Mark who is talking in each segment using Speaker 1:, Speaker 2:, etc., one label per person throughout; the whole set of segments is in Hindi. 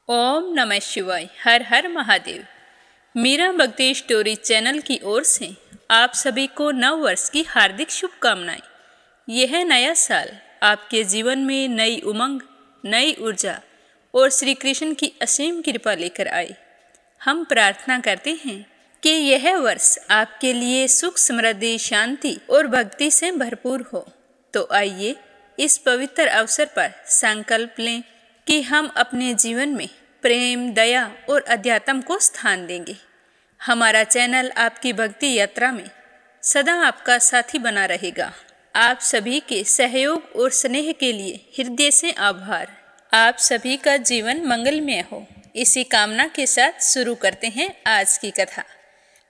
Speaker 1: ओम नमः शिवाय। हर हर महादेव। मीरा भक्ति स्टोरी चैनल की ओर से आप सभी को नव वर्ष की हार्दिक शुभकामनाएं। यह नया साल आपके जीवन में नई उमंग, नई ऊर्जा और श्री कृष्ण की असीम कृपा लेकर आए। हम प्रार्थना करते हैं कि यह वर्ष आपके लिए सुख, समृद्धि, शांति और भक्ति से भरपूर हो। तो आइए इस पवित्र अवसर पर संकल्प लें कि हम अपने जीवन में प्रेम, दया और अध्यात्म को स्थान देंगे। हमारा चैनल आपकी भक्ति यात्रा में सदा आपका साथी बना रहेगा। आप सभी के सहयोग और स्नेह के लिए हृदय से आभार। आप सभी का जीवन मंगलमय हो, इसी कामना के साथ शुरू करते हैं आज की कथा।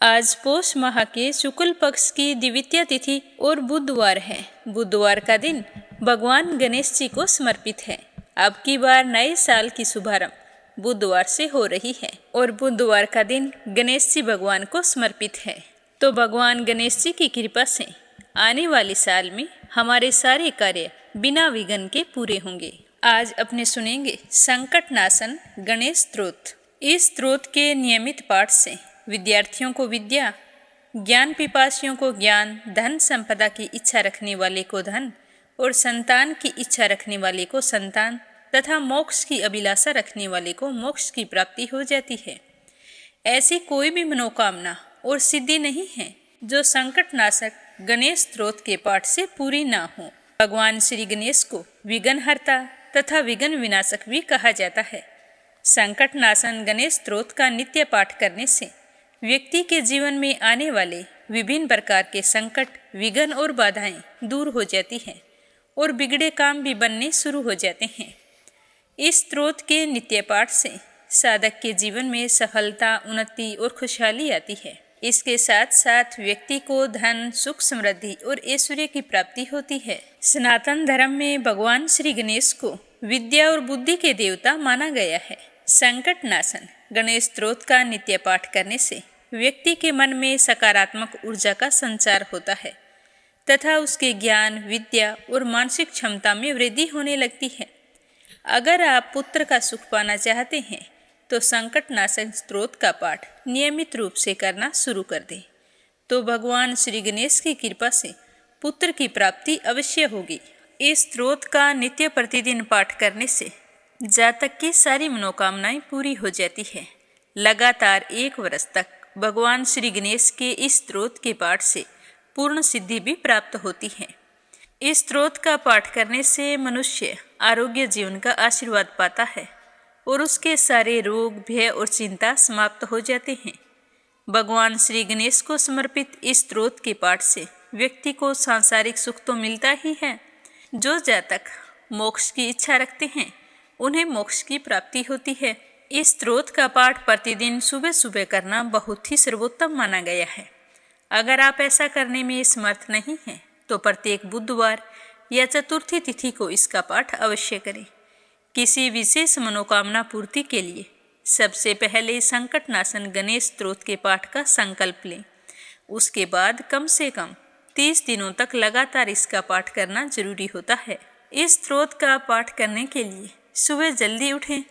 Speaker 1: आज पौष माह के शुक्ल पक्ष की द्वितीया तिथि और बुधवार है। बुधवार का दिन भगवान गणेश जी को समर्पित है। अब की बार नए साल की शुभारंभ बुधवार से हो रही है और बुधवार का दिन गणेश जी भगवान को समर्पित है। तो भगवान गणेश जी की कृपा से आने वाले साल में हमारे सारे कार्य बिना विघ्न के पूरे होंगे। आज अपने सुनेंगे संकट नाशन गणेश स्तोत्र। इस स्तोत्र के नियमित पाठ से विद्यार्थियों को विद्या, ज्ञान पिपासियों को ज्ञान, धन संपदा की इच्छा रखने वाले को धन और संतान की इच्छा रखने वाले को संतान तथा मोक्ष की अभिलाषा रखने वाले को मोक्ष की प्राप्ति हो जाती है। ऐसी कोई भी मनोकामना और सिद्धि नहीं है जो संकट नाशक गणेश स्तोत्र के पाठ से पूरी ना हो। भगवान श्री गणेश को विघ्नहर्ता तथा विघ्न विनाशक भी कहा जाता है। संकट नाशन गणेश स्तोत्र का नित्य पाठ करने से व्यक्ति के जीवन में आने वाले विभिन्न प्रकार के संकट, विघ्न और बाधाएं दूर हो जाती हैं और बिगड़े काम भी बनने शुरू हो जाते हैं। इस स्तोत्र के नित्य पाठ से साधक के जीवन में सफलता, उन्नति और खुशहाली आती है। इसके साथ साथ व्यक्ति को धन, सुख, समृद्धि और ऐश्वर्य की प्राप्ति होती है। सनातन धर्म में भगवान श्री गणेश को विद्या और बुद्धि के देवता माना गया है। संकट नाशन गणेश स्तोत्र का नित्य पाठ करने से व्यक्ति के मन में सकारात्मक ऊर्जा का संचार होता है तथा उसके ज्ञान, विद्या और मानसिक क्षमता में वृद्धि होने लगती है। अगर आप पुत्र का सुख पाना चाहते हैं तो संकट नाशक स्तोत्र का पाठ नियमित रूप से करना शुरू कर दें, तो भगवान श्री गणेश की कृपा से पुत्र की प्राप्ति अवश्य होगी। इस स्तोत्र का नित्य प्रतिदिन पाठ करने से जातक की सारी मनोकामनाएं पूरी हो जाती है। लगातार 1 वर्ष तक भगवान श्री गणेश के इस स्तोत्र के पाठ से पूर्ण सिद्धि भी प्राप्त होती है। इस स्तोत्र का पाठ करने से मनुष्य आरोग्य जीवन का आशीर्वाद पाता है और उसके सारे रोग, भय और चिंता समाप्त हो जाते हैं। भगवान श्री गणेश को समर्पित इस स्तोत्र के पाठ से व्यक्ति को सांसारिक सुख तो मिलता ही है, जो जातक मोक्ष की इच्छा रखते हैं उन्हें मोक्ष की प्राप्ति होती है। इस स्तोत्र का पाठ प्रतिदिन सुबह सुबह करना बहुत ही सर्वोत्तम माना गया है। अगर आप ऐसा करने में समर्थ नहीं हैं तो प्रत्येक बुधवार या चतुर्थी तिथि को इसका पाठ अवश्य करें। किसी विशेष मनोकामना पूर्ति के लिए सबसे पहले संकट नाशन गणेश स्तोत्र के पाठ का संकल्प लें। उसके बाद कम से कम 30 दिनों तक लगातार इसका पाठ करना जरूरी होता है। इस स्तोत्र का पाठ करने के लिए सुबह जल्दी उठें,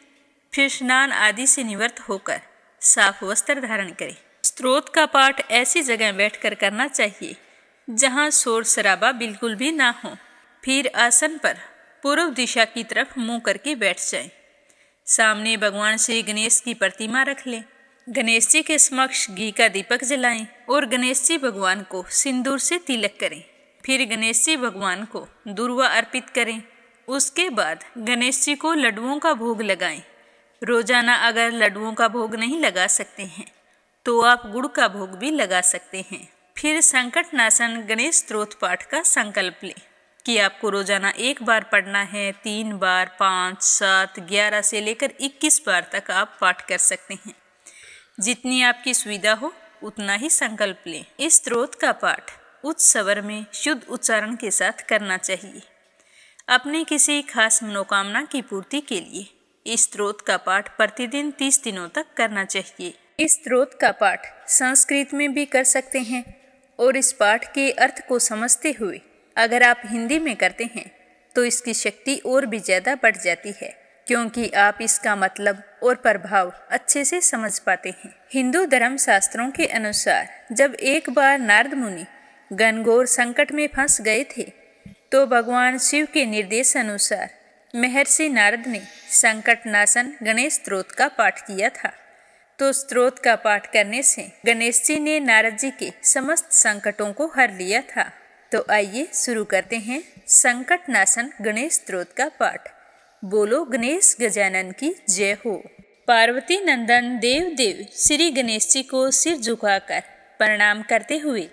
Speaker 1: फिर स्नान आदि से निवृत्त होकर साफ वस्त्र धारण करें। स्तोत्र का पाठ ऐसी जगह बैठकर करना चाहिए जहां शोर शराबा बिल्कुल भी ना हो। फिर आसन पर पूर्व दिशा की तरफ मुंह करके बैठ जाएं। सामने भगवान श्री गणेश की प्रतिमा रख लें। गणेश जी के समक्ष घी का दीपक जलाएं और गणेश जी भगवान को सिंदूर से तिलक करें। फिर गणेश जी भगवान को दूर्वा अर्पित करें। उसके बाद गणेश जी को लड्डुओं का भोग लगाएं। रोजाना अगर लड्डुओं का भोग नहीं लगा सकते हैं तो आप गुड़ का भोग भी लगा सकते हैं। फिर संकट नाशन गणेश स्तोत्र पाठ का संकल्प लें कि आपको रोजाना 1 बार पढ़ना है, 3 बार, 5, 7, 11 से लेकर 21 बार तक आप पाठ कर सकते हैं। जितनी आपकी सुविधा हो उतना ही संकल्प लें। इस स्तोत्र का पाठ उच्च स्वर में शुद्ध उच्चारण के साथ करना चाहिए। अपने किसी खास मनोकामना की पूर्ति के लिए इस स्तोत्र का पाठ प्रतिदिन 30 दिनों तक करना चाहिए। इस स्तोत्र का पाठ संस्कृत में भी कर सकते हैं और इस पाठ के अर्थ को समझते हुए अगर आप हिंदी में करते हैं तो इसकी शक्ति और भी ज़्यादा बढ़ जाती है। क्योंकि आप इसका मतलब और प्रभाव अच्छे से समझ पाते हैं। हिंदू धर्म शास्त्रों के अनुसार जब एक बार नारद मुनि घनघोर संकट में फंस गए थे, तो भगवान शिव के निर्देश अनुसार महर्षि नारद ने संकट नाशन गणेश स्तोत्र का पाठ किया था। तो स्तोत्र का पाठ करने से गणेश जी ने नारद जी के समस्त संकटों को हर लिया था। तो आइए शुरू करते हैं संकट नाशन गणेश स्तोत्र का पाठ। बोलो गणेश गजानन की जय हो। पार्वती नंदन देव देव श्री गणेश जी को सिर झुकाकर प्रणाम करते हुए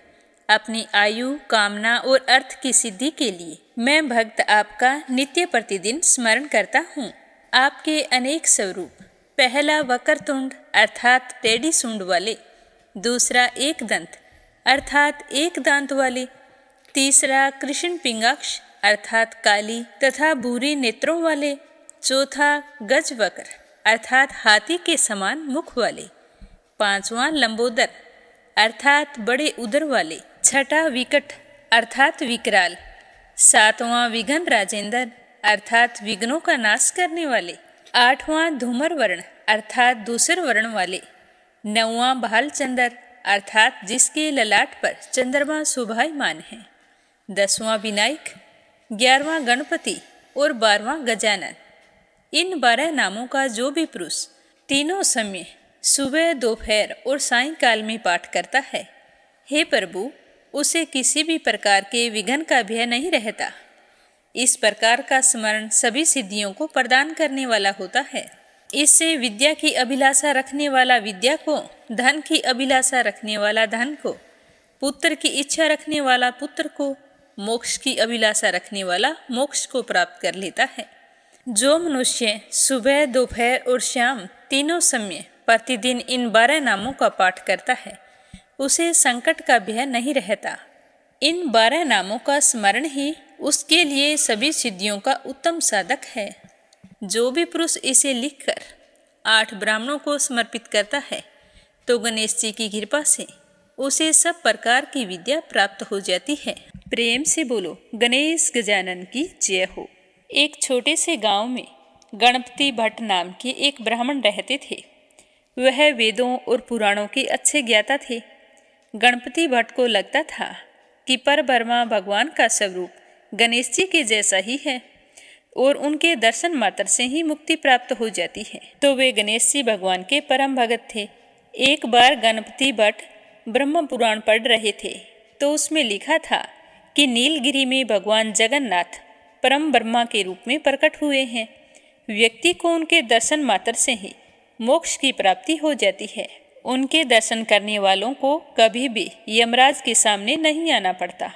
Speaker 1: अपनी आयु, कामना और अर्थ की सिद्धि के लिए मैं भक्त आपका नित्य प्रतिदिन स्मरण करता हूँ। आपके अनेक स्वरूप, पहला वक्रतुंड अर्थात टेढ़ी सूंड वाले, दूसरा एक दंत अर्थात एक दांत वाले, तीसरा कृष्ण पिंगाक्ष अर्थात काली तथा भूरी नेत्रों वाले, चौथा गजवक्र अर्थात हाथी के समान मुख वाले, पांचवा लंबोदर अर्थात बड़े उदर वाले, छठा विकट अर्थात विकराल, सातवां विघ्न राजेंद्र अर्थात विघ्नों का नाश करने वाले, आठवां धूमर वर्ण अर्थात दूसर वर्ण वाले, नौवां भालचंद्र अर्थात जिसके ललाट पर चंद्रमा शोभायमान है, 10वां विनायक, 11वां गणपति और 12वां गजानन। इन 12 नामों का जो भी पुरुष तीनों समय सुबह, दोपहर और सायंकाल में पाठ करता है, हे प्रभु, उसे किसी भी प्रकार के विघ्न का भय नहीं रहता। इस प्रकार का स्मरण सभी सिद्धियों को प्रदान करने वाला होता है। इससे विद्या की अभिलाषा रखने वाला विद्या को, धन की अभिलाषा रखने वाला धन को, पुत्र की इच्छा रखने वाला पुत्र को, मोक्ष की अभिलाषा रखने वाला मोक्ष को प्राप्त कर लेता है। जो मनुष्य सुबह, दोपहर और शाम तीनों समय प्रतिदिन इन 12 नामों का पाठ करता है, उसे संकट का भय नहीं रहता। इन 12 नामों का स्मरण ही उसके लिए सभी सिद्धियों का उत्तम साधक है। जो भी पुरुष इसे लिखकर 8 ब्राह्मणों को समर्पित करता है, तो गणेश जी की कृपा से उसे सब प्रकार की विद्या प्राप्त हो जाती है। प्रेम से बोलो गणेश गजानन की जय हो। एक छोटे से गांव में गणपति भट्ट नाम के एक ब्राह्मण रहते थे। वह वेदों और पुराणों के अच्छे ज्ञाता थे। गणपति भट्ट को लगता था कि परब्रह्मा भगवान का स्वरूप गणेश जी के जैसा ही है और उनके दर्शन मात्र से ही मुक्ति प्राप्त हो जाती है। तो वे गणेश जी भगवान के परम भगत थे। एक बार गणपति भट्ट ब्रह्म पुराण पढ़ रहे थे, तो उसमें लिखा था कि नीलगिरी में भगवान जगन्नाथ परम ब्रह्मा के रूप में प्रकट हुए हैं। व्यक्ति को उनके दर्शन मात्र से ही मोक्ष की प्राप्ति हो जाती है। उनके दर्शन करने वालों को कभी भी यमराज के सामने नहीं आना पड़ता।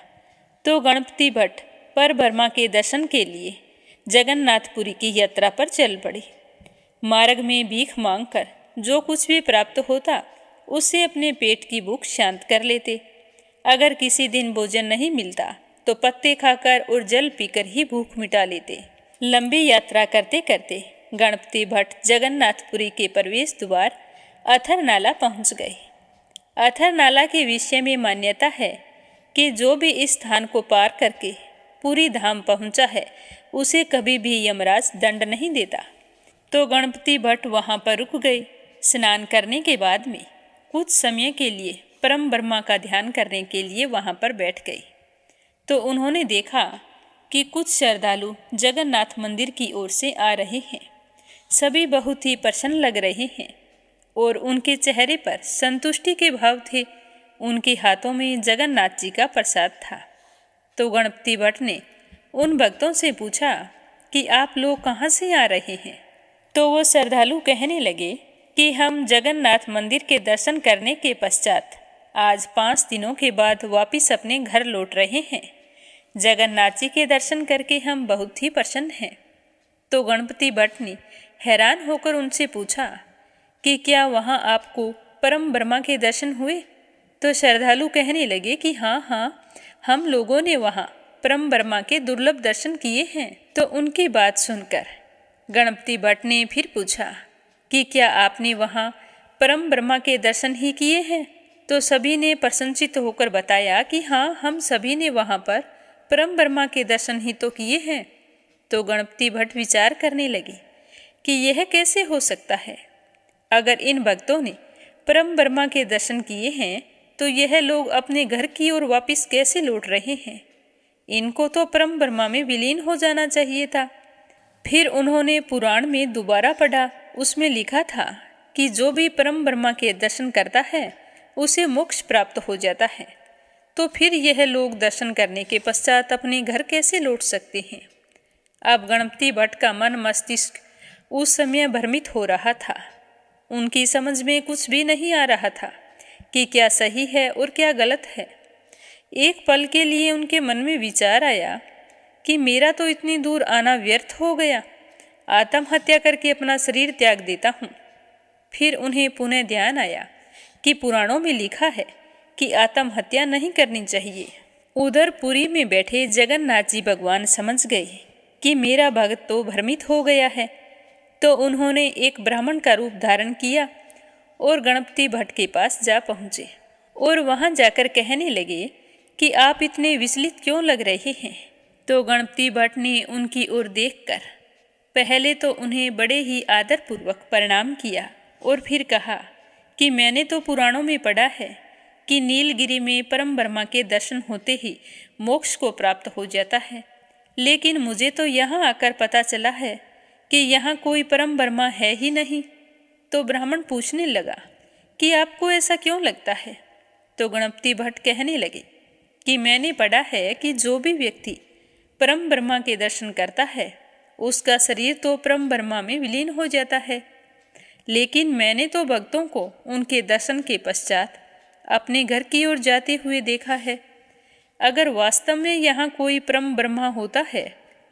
Speaker 1: तो गणपति भट्ट परब्रह्मा के दर्शन के लिए जगन्नाथपुरी की यात्रा पर चल पड़े। मार्ग में भीख मांगकर जो कुछ भी प्राप्त होता, उससे अपने पेट की भूख शांत कर लेते। अगर किसी दिन भोजन नहीं मिलता, तो पत्ते खाकर और जल पीकर ही भूख मिटा लेते। लंबी यात्रा करते करते गणपति भट्ट जगन्नाथपुरी के प्रवेश द्वार अथर नाला पहुंच गए। अथर नाला के विषय में मान्यता है कि जो भी इस स्थान को पार करके पूरी धाम पहुंचा है, उसे कभी भी यमराज दंड नहीं देता। तो गणपति भट्ट वहां पर रुक गए। स्नान करने के बाद में कुछ समय के लिए परम ब्रह्मा का ध्यान करने के लिए वहां पर बैठ गए। तो उन्होंने देखा कि कुछ श्रद्धालु जगन्नाथ मंदिर की ओर से आ रहे हैं। सभी बहुत ही प्रसन्न लग रहे हैं और उनके चेहरे पर संतुष्टि के भाव थे। उनके हाथों में जगन्नाथ जी का प्रसाद था। तो गणपति भट्ट ने उन भक्तों से पूछा कि आप लोग कहाँ से आ रहे हैं? तो वो श्रद्धालु कहने लगे कि हम जगन्नाथ मंदिर के दर्शन करने के पश्चात आज 5 दिनों के बाद वापिस अपने घर लौट रहे हैं। जगन्नाथ जी के दर्शन करके हम बहुत ही प्रसन्न हैं। तो गणपति भट्ट ने हैरान होकर उनसे पूछा कि क्या वहाँ आपको परम ब्रह्मा के दर्शन हुए? तो श्रद्धालु कहने लगे कि हाँ, हम लोगों ने वहाँ परम ब्रह्मा के दुर्लभ दर्शन किए हैं। तो उनकी बात सुनकर गणपति भट्ट ने फिर पूछा कि क्या आपने वहाँ परम ब्रह्मा के दर्शन ही किए हैं? तो सभी ने प्रसन्नचित्त होकर बताया कि हाँ, हम सभी ने वहाँ पर परम ब्रह्मा के दर्शन ही तो किए हैं। तो गणपति भट्ट विचार करने लगे कि यह कैसे हो सकता है। अगर इन भक्तों ने परम ब्रह्मा के दर्शन किए हैं तो यह लोग अपने घर की ओर वापस कैसे लौट रहे हैं। इनको तो परम ब्रह्मा में विलीन हो जाना चाहिए था। फिर उन्होंने पुराण में दोबारा पढ़ा, उसमें लिखा था कि जो भी परम ब्रह्मा के दर्शन करता है उसे मोक्ष प्राप्त हो जाता है। तो फिर यह लोग दर्शन करने के पश्चात अपने घर कैसे लौट सकते हैं। अब गणपति भट्ट का मन मस्तिष्क उस समय भ्रमित हो रहा था। उनकी समझ में कुछ भी नहीं आ रहा था कि क्या सही है और क्या गलत है। एक पल के लिए उनके मन में विचार आया कि मेरा तो इतनी दूर आना व्यर्थ हो गया, आत्महत्या करके अपना शरीर त्याग देता हूँ। फिर उन्हें पुनः ध्यान आया कि पुराणों में लिखा है कि आत्महत्या नहीं करनी चाहिए। उधर पुरी में बैठे जगन्नाथ जी भगवान समझ गए कि मेरा भक्त तो भ्रमित हो गया है। तो उन्होंने एक ब्राह्मण का रूप धारण किया और गणपति भट्ट के पास जा पहुँचे और वहाँ जाकर कहने लगे कि आप इतने विचलित क्यों लग रहे हैं। तो गणपति भट्ट ने उनकी ओर देखकर पहले तो उन्हें बड़े ही आदरपूर्वक प्रणाम किया और फिर कहा कि मैंने तो पुराणों में पढ़ा है कि नीलगिरी में परम ब्रह्मा के दर्शन होते ही मोक्ष को प्राप्त हो जाता है, लेकिन मुझे तो यहाँ आकर पता चला है कि यहाँ कोई परम ब्रह्मा है ही नहीं। तो ब्राह्मण पूछने लगा कि आपको ऐसा क्यों लगता है। तो गणपति भट्ट कहने लगे कि मैंने पढ़ा है कि जो भी व्यक्ति परम ब्रह्मा के दर्शन करता है उसका शरीर तो परम ब्रह्मा में विलीन हो जाता है, लेकिन मैंने तो भक्तों को उनके दर्शन के पश्चात अपने घर की ओर जाते हुए देखा है। अगर वास्तव में यहाँ कोई परम ब्रह्मा होता है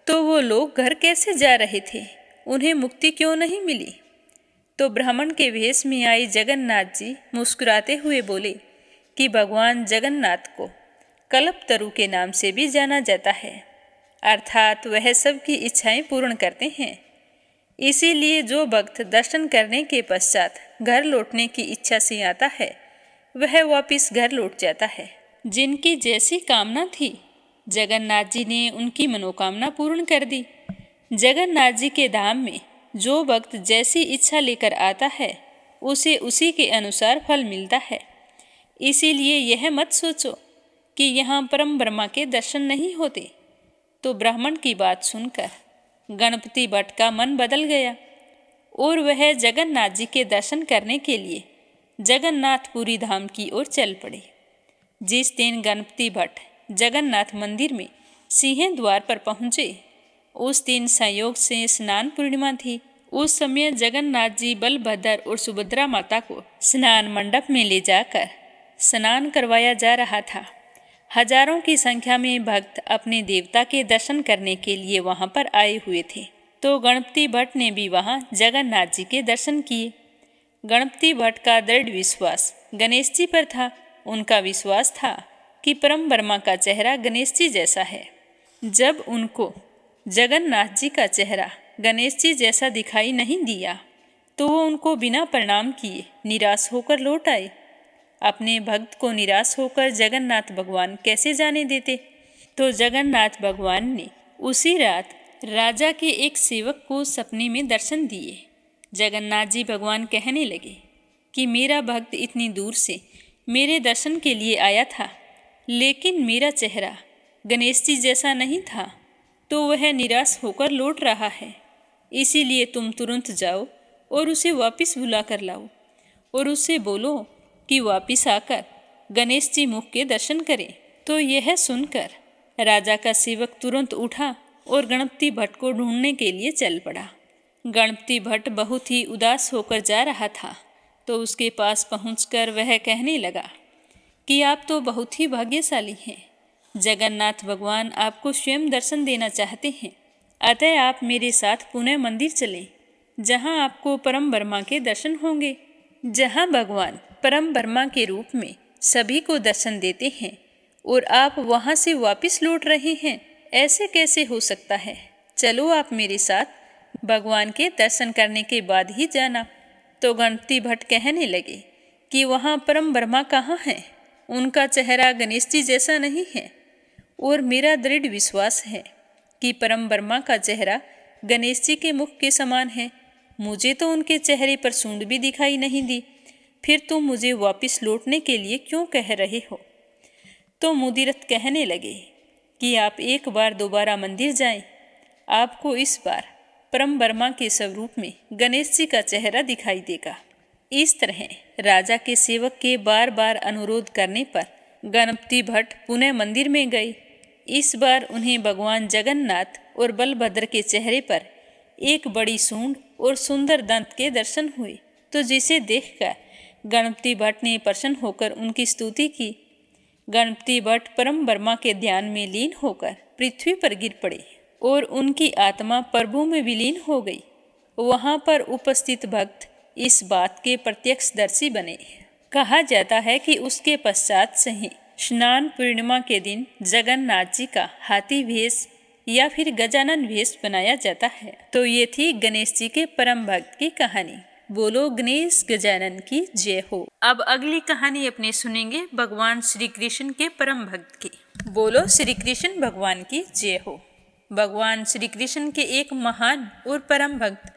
Speaker 1: तो वो लोग घर कैसे जा रहे थे, उन्हें मुक्ति क्यों नहीं मिली। तो ब्राह्मण के वेश में आई जगन्नाथ जी मुस्कुराते हुए बोले कि भगवान जगन्नाथ को कल्पतरु के नाम से भी जाना जाता है, अर्थात वह सबकी इच्छाएं पूर्ण करते हैं। इसीलिए जो भक्त दर्शन करने के पश्चात घर लौटने की इच्छा से आता है वह वापस घर लौट जाता है। जिनकी जैसी कामना थी जगन्नाथ जी ने उनकी मनोकामना पूर्ण कर दी। जगन्नाथ जी के धाम में जो भक्त जैसी इच्छा लेकर आता है उसे उसी के अनुसार फल मिलता है। इसीलिए यह मत सोचो कि यहाँ परम ब्रह्मा के दर्शन नहीं होते। तो ब्राह्मण की बात सुनकर गणपति भट्ट का मन बदल गया और वह जगन्नाथ जी के दर्शन करने के लिए जगन्नाथपुरी धाम की ओर चल पड़े। जिस दिन गणपति भट्ट जगन्नाथ मंदिर में सिंह द्वार पर पहुँचे उस दिन संयोग से स्नान पूर्णिमा थी। उस समय जगन्नाथ जी बलभद्र और सुभद्रा माता को स्नान मंडप में ले जाकर स्नान करवाया जा रहा था। हजारों की संख्या में भक्त अपने देवता के दर्शन करने के लिए वहां पर आए हुए थे। तो गणपति भट्ट ने भी वहां जगन्नाथ जी के दर्शन किए। गणपति भट्ट का दृढ़ विश्वास गणेश जी पर था। उनका विश्वास था कि परम ब्रह्मा का चेहरा गणेश जी जैसा है। जब उनको जगन्नाथ जी का चेहरा गणेश जी जैसा दिखाई नहीं दिया तो वो उनको बिना प्रणाम किए निराश होकर लौट आए। अपने भक्त को निराश होकर जगन्नाथ भगवान कैसे जाने देते। तो जगन्नाथ भगवान ने उसी रात राजा के एक सेवक को सपने में दर्शन दिए। जगन्नाथ जी भगवान कहने लगे कि मेरा भक्त इतनी दूर से मेरे दर्शन के लिए आया था, लेकिन मेरा चेहरा गणेश जी जैसा नहीं था, तो वह निराश होकर लौट रहा है। इसीलिए तुम तुरंत जाओ और उसे वापस बुला कर लाओ और उससे बोलो कि वापिस आकर गणेश जी मुख के दर्शन करें। तो यह सुनकर राजा का सेवक तुरंत उठा और गणपति भट्ट को ढूंढने के लिए चल पड़ा। गणपति भट्ट बहुत ही उदास होकर जा रहा था तो उसके पास पहुंचकर वह कहने लगा कि आप तो बहुत ही भाग्यशाली हैं। जगन्नाथ भगवान आपको स्वयं दर्शन देना चाहते हैं, अतः आप मेरे साथ पुनः मंदिर चलें, जहां आपको परम ब्रह्मा के दर्शन होंगे। जहां भगवान परम ब्रह्मा के रूप में सभी को दर्शन देते हैं और आप वहां से वापस लौट रहे हैं, ऐसे कैसे हो सकता है। चलो आप मेरे साथ, भगवान के दर्शन करने के बाद ही जाना। तो गणपति भट्ट कहने लगे कि वहाँ परम ब्रह्मा कहाँ हैं, उनका चेहरा गणेश जी जैसा नहीं है और मेरा दृढ़ विश्वास है कि परम ब्रह्मा का चेहरा गणेश जी के मुख के समान है। मुझे तो उनके चेहरे पर सूंड भी दिखाई नहीं दी। फिर तुम मुझे वापस लौटने के लिए क्यों कह रहे हो? तो मुदीरत कहने लगे कि आप एक बार दोबारा मंदिर जाएं, आपको इस बार परम वर्मा के स्वरूप में गणेश जी का चेहरा दिखाई देगा। इस तरह राजा के सेवक के बार बार अनुरोध करने पर गणपति भट्ट पुनः मंदिर में गए। इस बार उन्हें भगवान जगन्नाथ और बलभद्र के चेहरे पर एक बड़ी सूंड और सुंदर दंत के दर्शन हुए, तो जिसे देखकर गणपति भट्ट ने प्रसन्न होकर उनकी स्तुति की। गणपति भट्ट परम वर्मा के ध्यान में लीन होकर पृथ्वी पर गिर पड़े और उनकी आत्मा प्रभु में विलीन हो गई। वहां पर उपस्थित भक्त इस बात के प्रत्यक्षदर्शी बने। कहा जाता है कि उसके पश्चात से ही स्नान पूर्णिमा के दिन जगन्नाथ जी का हाथी वेश या फिर गजानन वेश बनाया जाता है। तो ये थी गणेश जी के परम भक्त की कहानी। बोलो गणेश गजानन की जय हो। अब अगली कहानी अपने सुनेंगे भगवान श्री कृष्ण के परम भक्त की। बोलो श्री कृष्ण भगवान की जय हो। भगवान श्री कृष्ण के एक महान और परम भक्त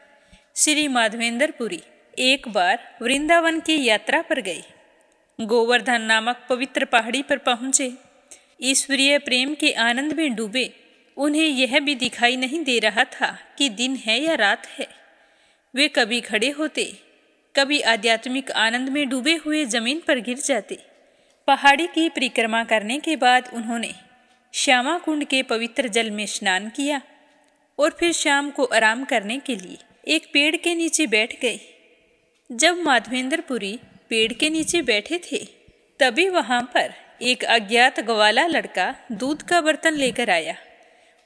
Speaker 1: श्री माधवेंद्रपुरी एक बार वृंदावन की यात्रा पर गए। गोवर्धन नामक पवित्र पहाड़ी पर पहुंचे। ईश्वरीय प्रेम के आनंद में डूबे। उन्हें यह भी दिखाई नहीं दे रहा था कि दिन है या रात है। वे कभी खड़े होते, कभी आध्यात्मिक आनंद में डूबे हुए जमीन पर गिर जाते। पहाड़ी की परिक्रमा करने के बाद उन्होंने श्यामा कुंड के पवित्र जल में स्नान किया और फिर शाम को आराम करने के लिए एक पेड़ के नीचे बैठ गए। जब माधवेंद्रपुरी पेड़ के नीचे बैठे थे, तभी वहां पर एक अज्ञात ग्वाला लड़का दूध का बर्तन लेकर आया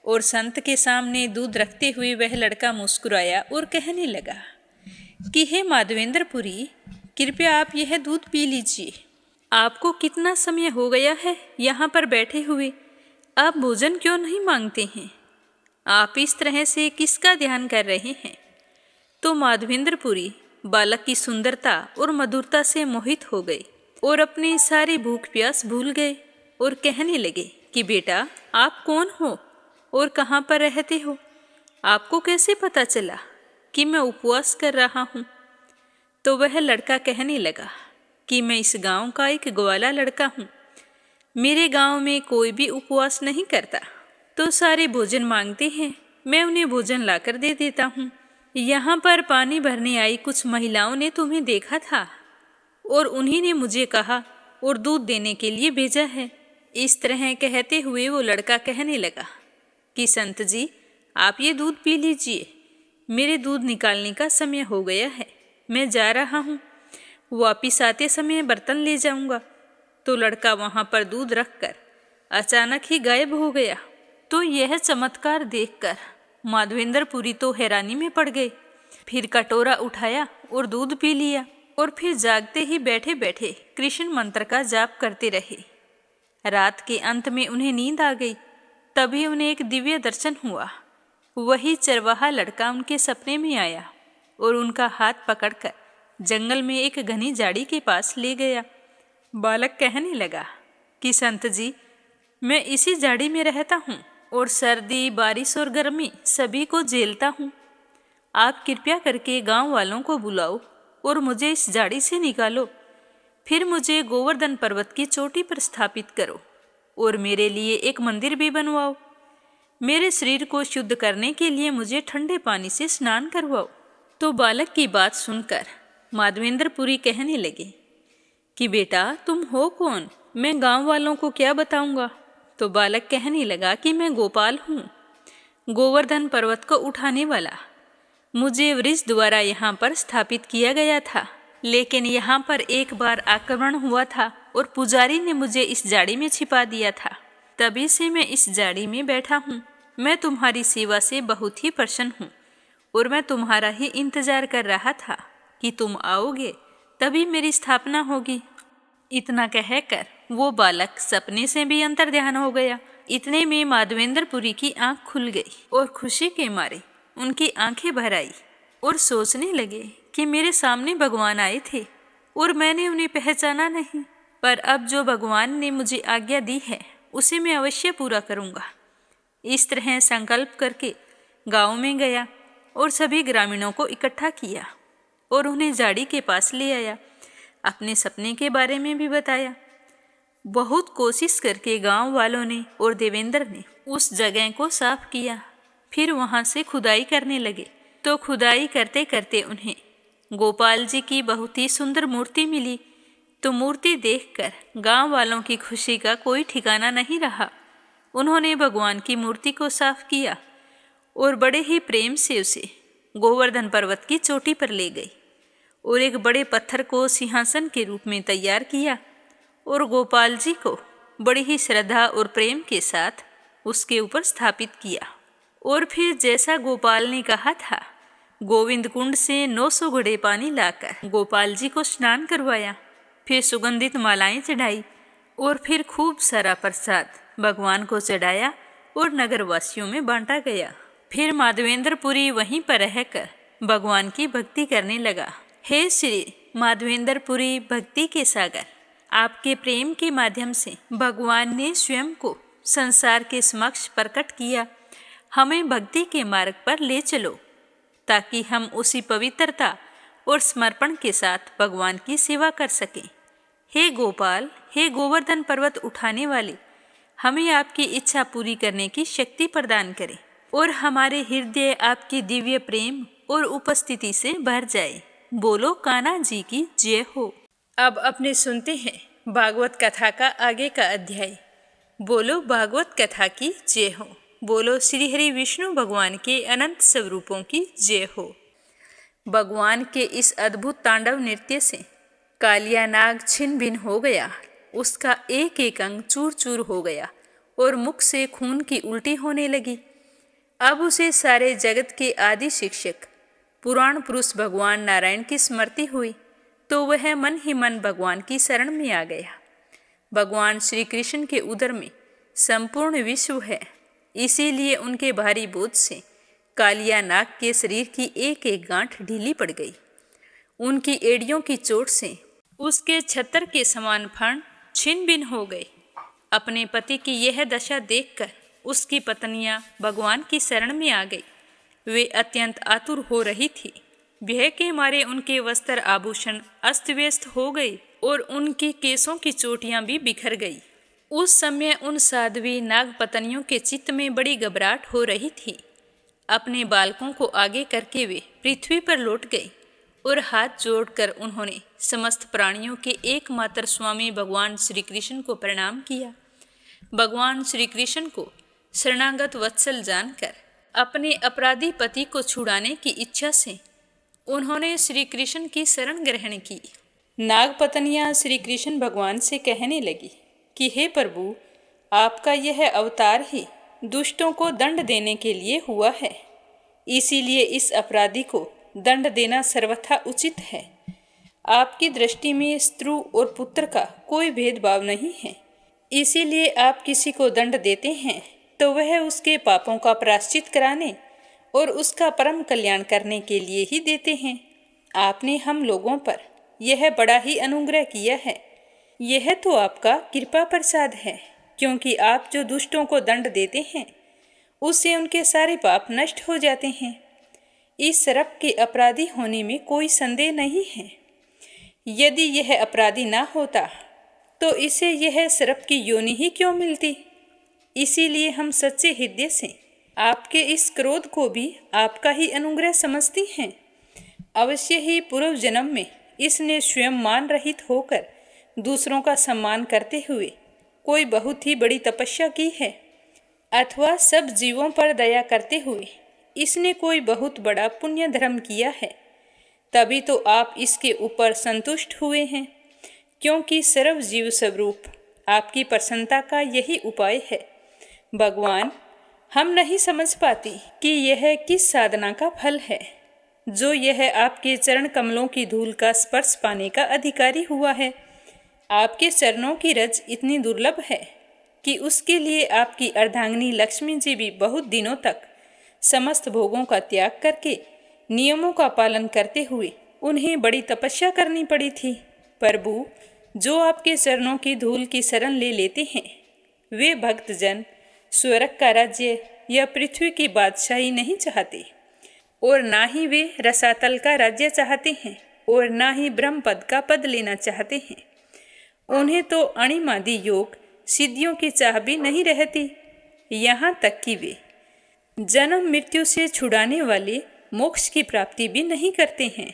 Speaker 1: और संत के सामने दूध रखते हुए वह लड़का मुस्कुराया और कहने लगा कि हे माधवेंद्रपुरी, कृपया आप यह दूध पी लीजिए। आपको कितना समय हो गया है यहाँ पर बैठे हुए, आप भोजन क्यों नहीं मांगते हैं? आप इस तरह से किसका ध्यान कर रहे हैं? तो माधवेंद्रपुरी बालक की सुंदरता और मधुरता से मोहित हो गए और अपनी सारी भूख प्यास भूल गए और कहने लगे कि बेटा, आप कौन हो और कहाँ पर रहते हो? आपको कैसे पता चला कि मैं उपवास कर रहा हूँ? तो वह लड़का कहने लगा कि मैं इस गांव का एक ग्वाला लड़का हूँ। मेरे गांव में कोई भी उपवास नहीं करता, तो सारे भोजन मांगते हैं, मैं उन्हें भोजन लाकर दे देता हूँ। यहाँ पर पानी भरने आई कुछ महिलाओं ने तुम्हें देखा था और उन्हीं ने मुझे कहा और दूध देने के लिए भेजा है। इस तरह कहते हुए वो लड़का कहने लगा कि संत जी, आप ये दूध पी लीजिए, मेरे दूध निकालने का समय हो गया है, मैं जा रहा हूँ, वापिस आते समय बर्तन ले जाऊँगा। तो लड़का वहाँ पर दूध रखकर अचानक ही गायब हो गया। तो यह चमत्कार देखकर माधवेंद्रपुरी तो हैरानी में पड़ गए। फिर कटोरा उठाया और दूध पी लिया और फिर जागते ही बैठे बैठे कृष्ण मंत्र का जाप करते रहे। रात के अंत में उन्हें नींद आ गई। तभी उन्हें एक दिव्य दर्शन हुआ। वही चरवाहा लड़का उनके सपने में आया और उनका हाथ पकड़कर जंगल में एक घनी झाड़ी के पास ले गया। बालक कहने लगा कि संत जी, मैं इसी झाड़ी में रहता हूँ और सर्दी, बारिश और गर्मी सभी को झेलता हूँ। आप कृपया करके गांव वालों को बुलाओ और मुझे इस झाड़ी से निकालो। फिर मुझे गोवर्धन पर्वत की चोटी पर स्थापित करो और मेरे लिए एक मंदिर भी बनवाओ। मेरे शरीर को शुद्ध करने के लिए मुझे ठंडे पानी से स्नान करवाओ। तो बालक की बात सुनकर माधवेंद्रपुरी कहने लगे कि बेटा, तुम हो कौन? मैं गांव वालों को क्या बताऊंगा? तो बालक कहने लगा कि मैं गोपाल हूँ, गोवर्धन पर्वत को उठाने वाला। मुझे वृष द्वारा यहाँ पर स्थापित किया गया था, लेकिन यहाँ पर एक बार आक्रमण हुआ था और पुजारी ने मुझे इस झाड़ी में छिपा दिया था। तभी से मैं इस झाड़ी में बैठा हूँ। मैं तुम्हारी सेवा से बहुत ही प्रसन्न हूँ और मैं तुम्हारा ही इंतजार कर रहा था कि तुम आओगे, तभी मेरी स्थापना होगी। इतना कहकर वो बालक सपने से भी अंतर्ध्यान हो गया। इतने में माधवेंद्रपुरी की आंख खुल गई और खुशी के मारे उनकी आंखें भर आई और सोचने लगे कि मेरे सामने भगवान आए थे और मैंने उन्हें पहचाना नहीं, पर अब जो भगवान ने मुझे आज्ञा दी है उसे मैं अवश्य पूरा करूँगा। इस तरह संकल्प करके गांव में गया और सभी ग्रामीणों को इकट्ठा किया और उन्हें झाड़ी के पास ले आया। अपने सपने के बारे में भी बताया। बहुत कोशिश करके गांव वालों ने और देवेंद्र ने उस जगह को साफ किया। फिर वहां से खुदाई करने लगे। तो खुदाई करते करते उन्हें गोपाल जी की बहुत ही सुंदर मूर्ति मिली। तो मूर्ति देखकर गांव वालों की खुशी का कोई ठिकाना नहीं रहा। उन्होंने भगवान की मूर्ति को साफ किया और बड़े ही प्रेम से उसे गोवर्धन पर्वत की चोटी पर ले गए और एक बड़े पत्थर को सिंहासन के रूप में तैयार किया और गोपाल जी को बड़ी ही श्रद्धा और प्रेम के साथ उसके ऊपर स्थापित किया। और फिर जैसा गोपाल ने कहा था, गोविंद कुंड से 900 घड़े पानी लाकर गोपाल जी को स्नान करवाया। फिर सुगंधित मालाएं चढ़ाई और फिर खूब सारा प्रसाद भगवान को चढ़ाया और नगरवासियों में बांटा गया। फिर माधवेंद्रपुरी वहीं पर रहकर भगवान की भक्ति करने लगा। हे श्री माधवेंद्रपुरी भक्ति के सागर, आपके प्रेम के माध्यम से भगवान ने स्वयं को संसार के समक्ष प्रकट किया। हमें भक्ति के मार्ग पर ले चलो ताकि हम उसी पवित्रता और समर्पण के साथ भगवान की सेवा कर सकें। हे गोपाल, हे गोवर्धन पर्वत उठाने वाले, हमें आपकी इच्छा पूरी करने की शक्ति प्रदान करें और हमारे हृदय आपकी दिव्य प्रेम और उपस्थिति से भर जाए। बोलो कान्हा जी की जय हो। अब अपने सुनते हैं भागवत कथा का आगे का अध्याय। बोलो भागवत कथा की जय हो। बोलो श्री हरि विष्णु भगवान के अनंत स्वरूपों की जय हो। भगवान के इस अद्भुत तांडव नृत्य से कालिया नाग छिन्न भिन्न हो गया। उसका एक एक अंग चूर चूर हो गया और मुख से खून की उल्टी होने लगी। अब उसे सारे जगत के आदि शिक्षक पुराण पुरुष भगवान नारायण की स्मृति हुई तो वह मन ही मन भगवान की शरण में आ गया। भगवान श्री कृष्ण के उदर में संपूर्ण विश्व है, इसीलिए उनके भारी बोझ से कालिया नाग के शरीर की एक एक गांठ ढीली पड़ गई। उनकी एड़ियों की चोट से उसके छतर के समान फण छिन्न भिन्न हो गए। अपने पति की यह दशा देखकर उसकी पत्नियां भगवान की शरण में आ गई। वे अत्यंत आतुर हो रही थी। भय के मारे उनके वस्त्र आभूषण अस्त व्यस्त हो गए और उनके केसों की चोटियां भी बिखर गई। उस समय उन साध्वी नाग पत्नियों के चित्त में बड़ी घबराहट हो रही थी। अपने बालकों को आगे करके वे पृथ्वी पर लौट गए और हाथ जोड़कर उन्होंने समस्त प्राणियों के एकमात्र स्वामी भगवान श्री कृष्ण को प्रणाम किया। भगवान श्री कृष्ण को शरणागत वत्सल जानकर अपने अपराधी पति को छुड़ाने की इच्छा से उन्होंने श्री कृष्ण की शरण ग्रहण की। नाग पत्नियां श्री कृष्ण भगवान से कहने लगी कि हे प्रभु, आपका यह अवतार ही दुष्टों को दंड देने के लिए हुआ है, इसीलिए इस अपराधी को दंड देना सर्वथा उचित है। आपकी दृष्टि में स्त्री और पुत्र का कोई भेदभाव नहीं है, इसीलिए आप किसी को दंड देते हैं तो वह उसके पापों का प्रायश्चित कराने और उसका परम कल्याण करने के लिए ही देते हैं। आपने हम लोगों पर यह बड़ा ही अनुग्रह किया है। यह तो आपका कृपा प्रसाद है, क्योंकि आप जो दुष्टों को दंड देते हैं उससे उनके सारे पाप नष्ट हो जाते हैं। इस सर्प के अपराधी होने में कोई संदेह नहीं है। यदि यह अपराधी ना होता तो इसे यह सर्प की योनि ही क्यों मिलती। इसीलिए हम सच्चे हृदय से आपके इस क्रोध को भी आपका ही अनुग्रह समझते हैं। अवश्य ही पूर्व जन्म में इसने स्वयं मान रहित होकर दूसरों का सम्मान करते हुए कोई बहुत ही बड़ी तपस्या की है, अथवा सब जीवों पर दया करते हुए इसने कोई बहुत बड़ा पुण्य धर्म किया है। तभी तो आप इसके ऊपर संतुष्ट हुए हैं, क्योंकि सर्व जीव स्वरूप आपकी प्रसन्नता का यही उपाय है। भगवान, हम नहीं समझ पाती कि यह किस साधना का फल है जो यह आपके चरण कमलों की धूल का स्पर्श पाने का अधिकारी हुआ है। आपके चरणों की रज इतनी दुर्लभ है कि उसके लिए आपकी अर्धांगिनी लक्ष्मी जी भी बहुत दिनों तक समस्त भोगों का त्याग करके नियमों का पालन करते हुए उन्हें बड़ी तपस्या करनी पड़ी थी। प्रभु, जो आपके चरणों की धूल की शरण ले लेते हैं वे भक्तजन स्वर्ग का राज्य या पृथ्वी की बादशाही नहीं चाहते। और ना ही वे रसातल का राज्य चाहते हैं और ना ही ब्रह्म पद का पद लेना चाहते हैं। उन्हें तो अणिमादि योग सिद्धियों की चाह भी नहीं रहती, यहाँ तक कि वे जन्म मृत्यु से छुड़ाने वाले मोक्ष की प्राप्ति भी नहीं करते हैं।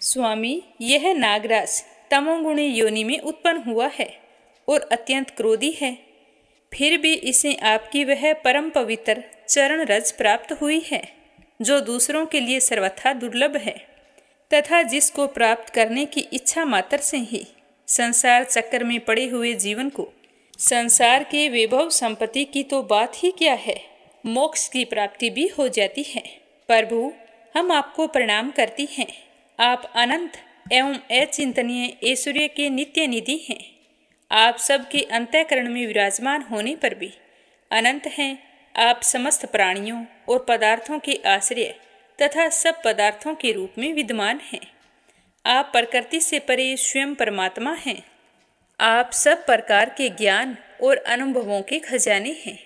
Speaker 1: स्वामी, यह नागराज तमोगुणी योनि में उत्पन्न हुआ है और अत्यंत क्रोधी है, फिर भी इसे आपकी वह परम पवित्र चरण रज प्राप्त हुई है जो दूसरों के लिए सर्वथा दुर्लभ है तथा जिसको प्राप्त करने की इच्छा मात्र से ही संसार चक्कर में पड़े हुए जीवन को संसार के वैभव संपत्ति की तो बात ही क्या है, मोक्ष की प्राप्ति भी हो जाती है। प्रभु, हम आपको प्रणाम करती हैं। आप अनंत एवं अचिंतनीय ऐश्वर्य के नित्य निधि हैं। आप सबके अंतःकरण में विराजमान होने पर भी अनंत हैं। आप समस्त प्राणियों और पदार्थों के आश्रय तथा सब पदार्थों के रूप में विद्यमान हैं। आप प्रकृति से परे स्वयं परमात्मा हैं। आप सब प्रकार के ज्ञान और अनुभवों के खजाने हैं।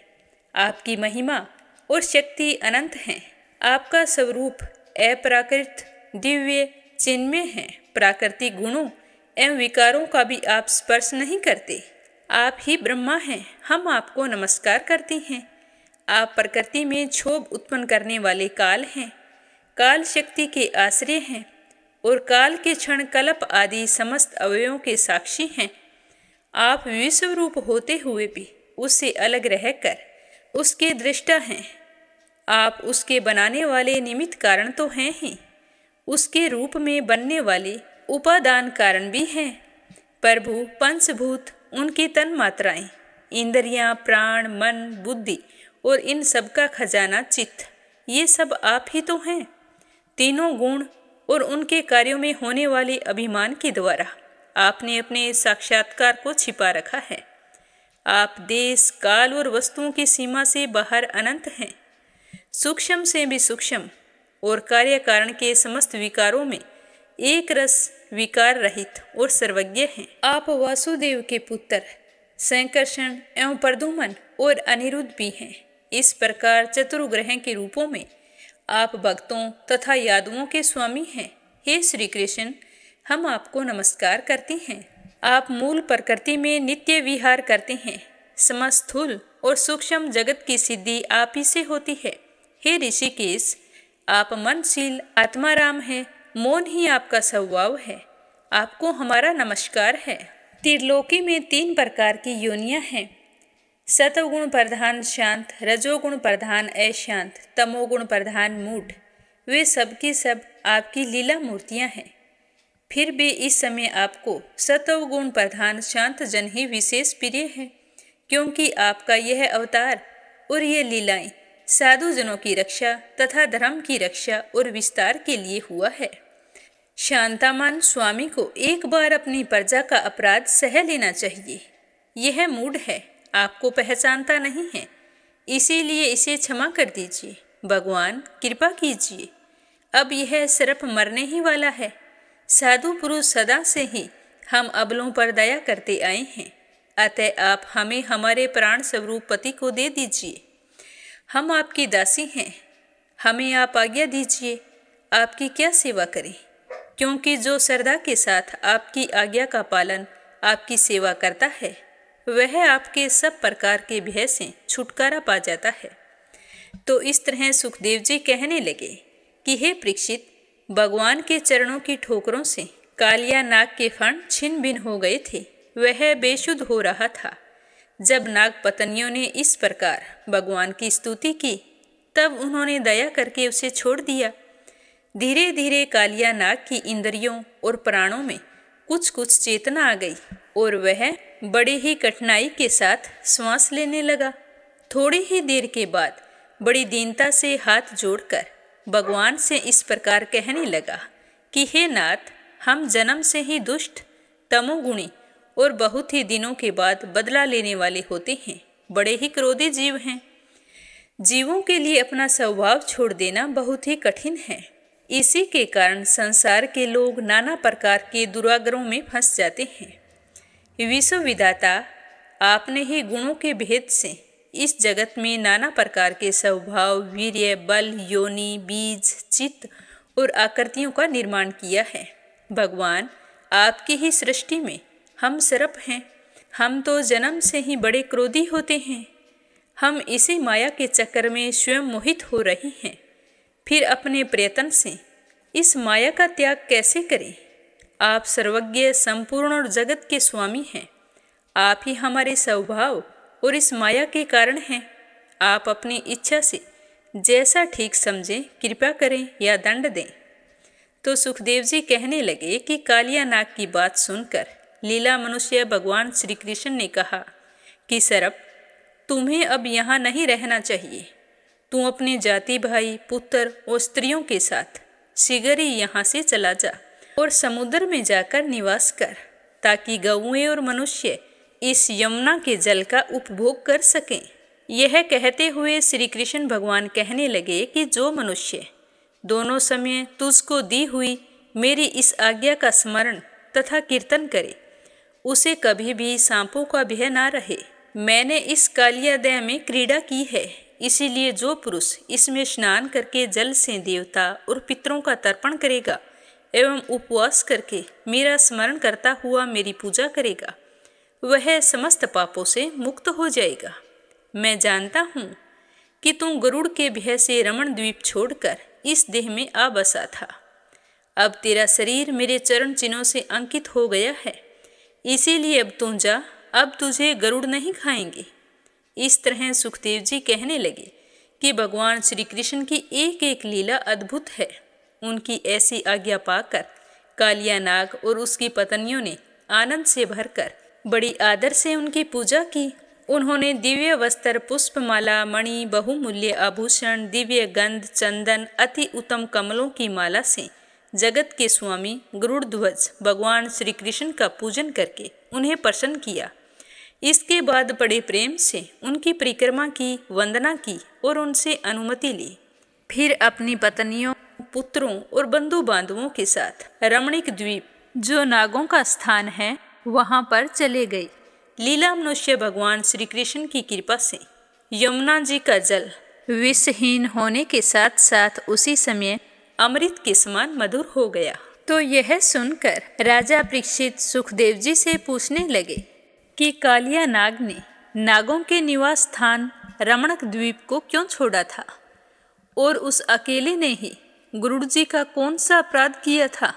Speaker 1: आपकी महिमा और शक्ति अनंत हैं। आपका स्वरूप अप्राकृत दिव्य चिन्मय है। प्राकृतिक गुणों एवं विकारों का भी आप स्पर्श नहीं करते। आप ही ब्रह्मा हैं। हम आपको नमस्कार करते हैं। आप प्रकृति में क्षोभ उत्पन्न करने वाले काल हैं, काल शक्ति के आश्रय हैं और काल के क्षण कल्प आदि समस्त अवयवों के साक्षी हैं। आप विश्व रूप होते हुए भी उससे अलग रहकर उसके दृष्टा हैं। आप उसके बनाने वाले निमित्त कारण तो हैं ही, उसके रूप में बनने वाले उपादान कारण भी हैं। प्रभु, पंचभूत, उनकी तन मात्राएं, इंद्रियां, प्राण, मन, बुद्धि और इन सब का खजाना चित्त, ये सब आप ही तो हैं। तीनों गुण और उनके कार्यों में होने वाले अभिमान के द्वारा आपने अपने साक्षात्कार को छिपा रखा है। आप देश, काल और वस्तुओं की सीमा से बाहर अनंत हैं, सूक्ष्म से भी सूक्ष्म और कार्य कारण के समस्त विकारों में एक रस, विकार रहित और सर्वज्ञ हैं। आप वासुदेव के पुत्र, संकर्षण एवं प्रद्युम्न और अनिरुद्ध भी हैं। इस प्रकार चतुर्ग्रह के रूपों में आप भक्तों तथा यादवों के स्वामी हैं। हे श्री कृष्ण, हम आपको नमस्कार करते हैं। आप मूल प्रकृति में नित्य विहार करते हैं। समस्त स्थूल और सूक्ष्म जगत की सिद्धि आप ही से होती है। हे ऋषिकेश, आप मनशील आत्माराम हैं। मौन ही आपका स्वभाव है। आपको हमारा नमस्कार है। त्रिलोकी में 3 प्रकार की योनियां हैं, सतोगुण प्रधान शांत, रजोगुण प्रधान अशांत, तमोगुण प्रधान मूढ़। वे सब की सब आपकी लीला मूर्तियां हैं। फिर भी इस समय आपको सतोगुण प्रधान शांत जन ही विशेष प्रिय है, क्योंकि आपका यह अवतार और ये लीलाएं साधु जनों की रक्षा तथा धर्म की रक्षा और विस्तार के लिए हुआ है। शांतामान स्वामी को एक बार अपनी प्रजा का अपराध सह लेना चाहिए। यह मूढ़ है, आपको पहचानता नहीं है, इसीलिए इसे क्षमा कर दीजिए। भगवान, कृपा कीजिए। अब यह सिर्फ मरने ही वाला है। साधु पुरुष सदा से ही हम अबलों पर दया करते आए हैं, अतः आप हमें हमारे प्राण स्वरूप पति को दे दीजिए। हम आपकी दासी हैं, हमें आप आज्ञा दीजिए, आपकी क्या सेवा करें, क्योंकि जो श्रद्धा के साथ आपकी आज्ञा का पालन, आपकी सेवा करता है, वह आपके सब प्रकार के भय से छुटकारा पा जाता है। तो इस तरह सुखदेव जी कहने लगे कि हे परीक्षित, भगवान के चरणों की ठोकरों से कालिया नाग के फण छिन्न भिन्न हो गए थे। वह बेशुद्ध हो रहा था। जब नाग पत्नियों ने इस प्रकार भगवान की स्तुति की, तब उन्होंने दया करके उसे छोड़ दिया। धीरे धीरे कालिया नाग की इंद्रियों और प्राणों में कुछ कुछ चेतना आ गई और वह बड़े ही कठिनाई के साथ श्वास लेने लगा। थोड़ी ही देर के बाद बड़ी दीनता से हाथ जोड़कर भगवान से इस प्रकार कहने लगा कि हे नाथ, हम जन्म से ही दुष्ट, तमोगुणी और बहुत ही दिनों के बाद बदला लेने वाले होते हैं। बड़े ही क्रोधी जीव हैं। जीवों के लिए अपना स्वभाव छोड़ देना बहुत ही कठिन है। इसी के कारण संसार के लोग नाना प्रकार के दुराग्रहों में फंस जाते हैं। विश्व विधाता, आपने ही गुणों के भेद से इस जगत में नाना प्रकार के स्वभाव, वीर्य, बल, योनि, बीज, चित्त और आकृतियों का निर्माण किया है। भगवान, आपकी ही सृष्टि में हम सर्प हैं। हम तो जन्म से ही बड़े क्रोधी होते हैं। हम इसी माया के चक्कर में स्वयं मोहित हो रहे हैं। फिर अपने प्रयत्न से इस माया का त्याग कैसे करें? आप सर्वज्ञ, संपूर्ण और जगत के स्वामी हैं। आप ही हमारे स्वभाव और इस माया के कारण हैं। आप अपनी इच्छा से जैसा ठीक समझें कृपा करें या दंड दें। तो सुखदेव जी कहने लगे कि कालिया नाग की बात सुनकर लीला मनुष्य भगवान श्री कृष्ण ने कहा कि सर्प, तुम्हें अब यहाँ नहीं रहना चाहिए। तू अपने जाति भाई, पुत्र और स्त्रियों के साथ शीघ्र ही यहाँ से चला जा और समुद्र में जाकर निवास कर, ताकि गौएं और मनुष्य इस यमुना के जल का उपभोग कर सकें। यह कहते हुए श्री कृष्ण भगवान कहने लगे कि जो मनुष्य दोनों समय तुझको दी हुई मेरी इस आज्ञा का स्मरण तथा कीर्तन करे, उसे कभी भी सांपों का भय ना रहे। मैंने इस कालियादय में क्रीड़ा की है, इसीलिए जो पुरुष इसमें स्नान करके जल से देवता और पितरों का तर्पण करेगा एवं उपवास करके मेरा स्मरण करता हुआ मेरी पूजा करेगा, वह समस्त पापों से मुक्त हो जाएगा। मैं जानता हूँ कि तुम गरुड़ के भय से रमण द्वीप छोड़कर इस देह में आ बसा था। अब तेरा शरीर मेरे चरण चिन्हों से अंकित हो गया है, इसीलिए अब तू जा, अब तुझे गरुड़ नहीं खाएंगे। इस तरह सुखदेव जी कहने लगे कि भगवान श्री कृष्ण की एक एक लीला अद्भुत है। उनकी ऐसी आज्ञा पाकर कालिया नाग और उसकी पत्नियों ने आनंद से भरकर बड़ी आदर से उनकी पूजा की। उन्होंने दिव्य वस्त्र, पुष्पमाला, मणि, बहुमूल्य आभूषण, दिव्य गंध, चंदन, अति उत्तम कमलों की माला से जगत के स्वामी गरुड़ ध्वज भगवान श्री कृष्ण का पूजन करके उन्हें प्रसन्न किया। इसके बाद बड़े प्रेम से उनकी परिक्रमा की, वंदना की और उनसे अनुमति ली। फिर अपनी पत्नियों, पुत्रों और बंधु बांधवों के साथ रमणीक द्वीप, जो नागों का स्थान है, वहां पर चले गए। लीला मनुष्य भगवान श्री कृष्ण की कृपा से यमुना जी का जल विषहीन होने के साथ साथ उसी समय अमृत के समान मधुर हो गया। तो यह सुनकर राजा परीक्षित सुखदेव जी से पूछने लगे कि कालिया नाग ने नागों के निवास स्थान रमणक द्वीप को क्यों छोड़ा था और उस अकेले ने ही गरुड़ जी का कौन सा अपराध किया था।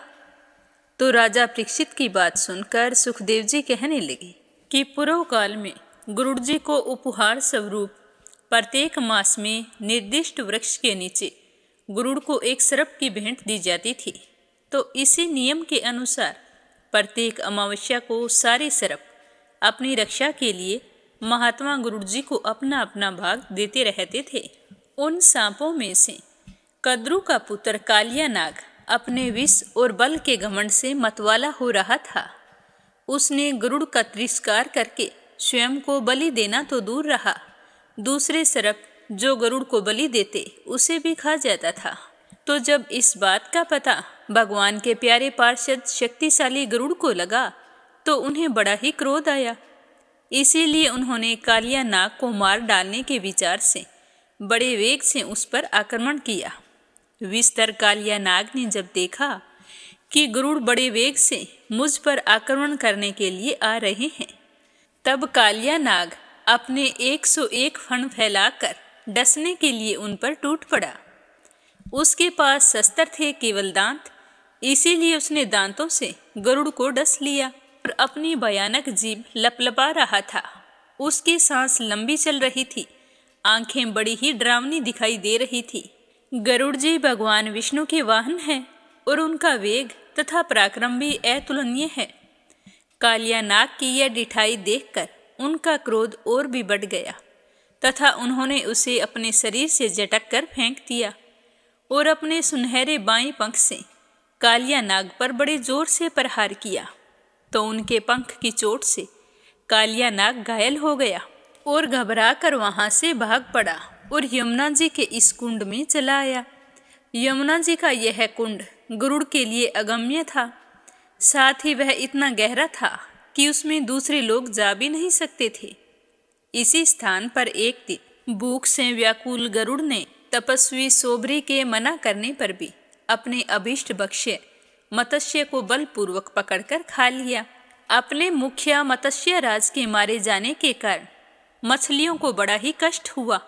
Speaker 1: तो राजा परीक्षित की बात सुनकर सुखदेव जी कहने लगे कि पूर्व काल में गरुड़ जी को उपहार स्वरूप प्रत्येक मास में निर्दिष्ट वृक्ष के नीचे गरुड़ को एक सर्प की भेंट दी जाती थी। तो इसी नियम के अनुसार प्रत्येक अमावस्या को सारे सर्प अपनी रक्षा के लिए महात्मा गरुड़ जी को अपना अपना भाग देते रहते थे। उन सांपों में से कद्रु का पुत्र कालिया नाग अपने विष और बल के घमंड से मतवाला हो रहा था। उसने गरुड़ का तिरस्कार करके स्वयं को बलि देना तो दूर रहा, दूसरे सर्प जो गरुड़ को बलि देते उसे भी खा जाता था। तो जब इस बात का पता भगवान के प्यारे पार्षद शक्तिशाली गरुड़ को लगा तो उन्हें बड़ा ही क्रोध आया। इसीलिए उन्होंने कालिया नाग को मार डालने के विचार से बड़े वेग से उस पर आक्रमण किया। विस्तर कालिया नाग ने जब देखा कि गरुड़ बड़े वेग से मुझ पर आक्रमण करने के लिए आ रहे हैं, तब कालिया नाग अपने 101 फण फैलाकर डसने के लिए उन पर टूट पड़ा। उसके पास शस्त्र थे केवल दांत, इसीलिए उसने दांतों से गरुड़ को डस लिया और अपनी भयानक जीभ लपलपा रहा था। उसकी सांस लंबी चल रही थी, आंखें बड़ी ही डरावनी दिखाई दे रही थी। गरुड़ जी भगवान विष्णु के वाहन हैं और उनका वेग तथा पराक्रम भी अतुलनीय है। कालिया नाग की यह डिठाई देखकर उनका क्रोध और भी बढ़ गया तथा उन्होंने उसे अपने शरीर से झटक कर फेंक दिया और अपने सुनहरे बाएं पंख से कालिया नाग पर बड़े जोर से प्रहार किया। तो उनके पंख की चोट से कालिया नाग घायल हो गया और घबरा कर वहां से भाग पड़ा और यमुना जी के इस कुंड में चला आया। यमुना जी का यह कुंड गरुड़ के लिए अगम्य था, साथ ही वह इतना गहरा था कि उसमें दूसरे लोग जा भी नहीं सकते थे। इसी स्थान पर एक दिन भूख से व्याकुल गरुड़ ने तपस्वी सोबरी के मना करने पर भी अपने अभीष्ट भक्ष्य मत्स्य को बलपूर्वक पकड़कर खा लिया। अपने मुखिया मत्स्य राज के मारे जाने के कारण मछलियों को बड़ा ही कष्ट हुआ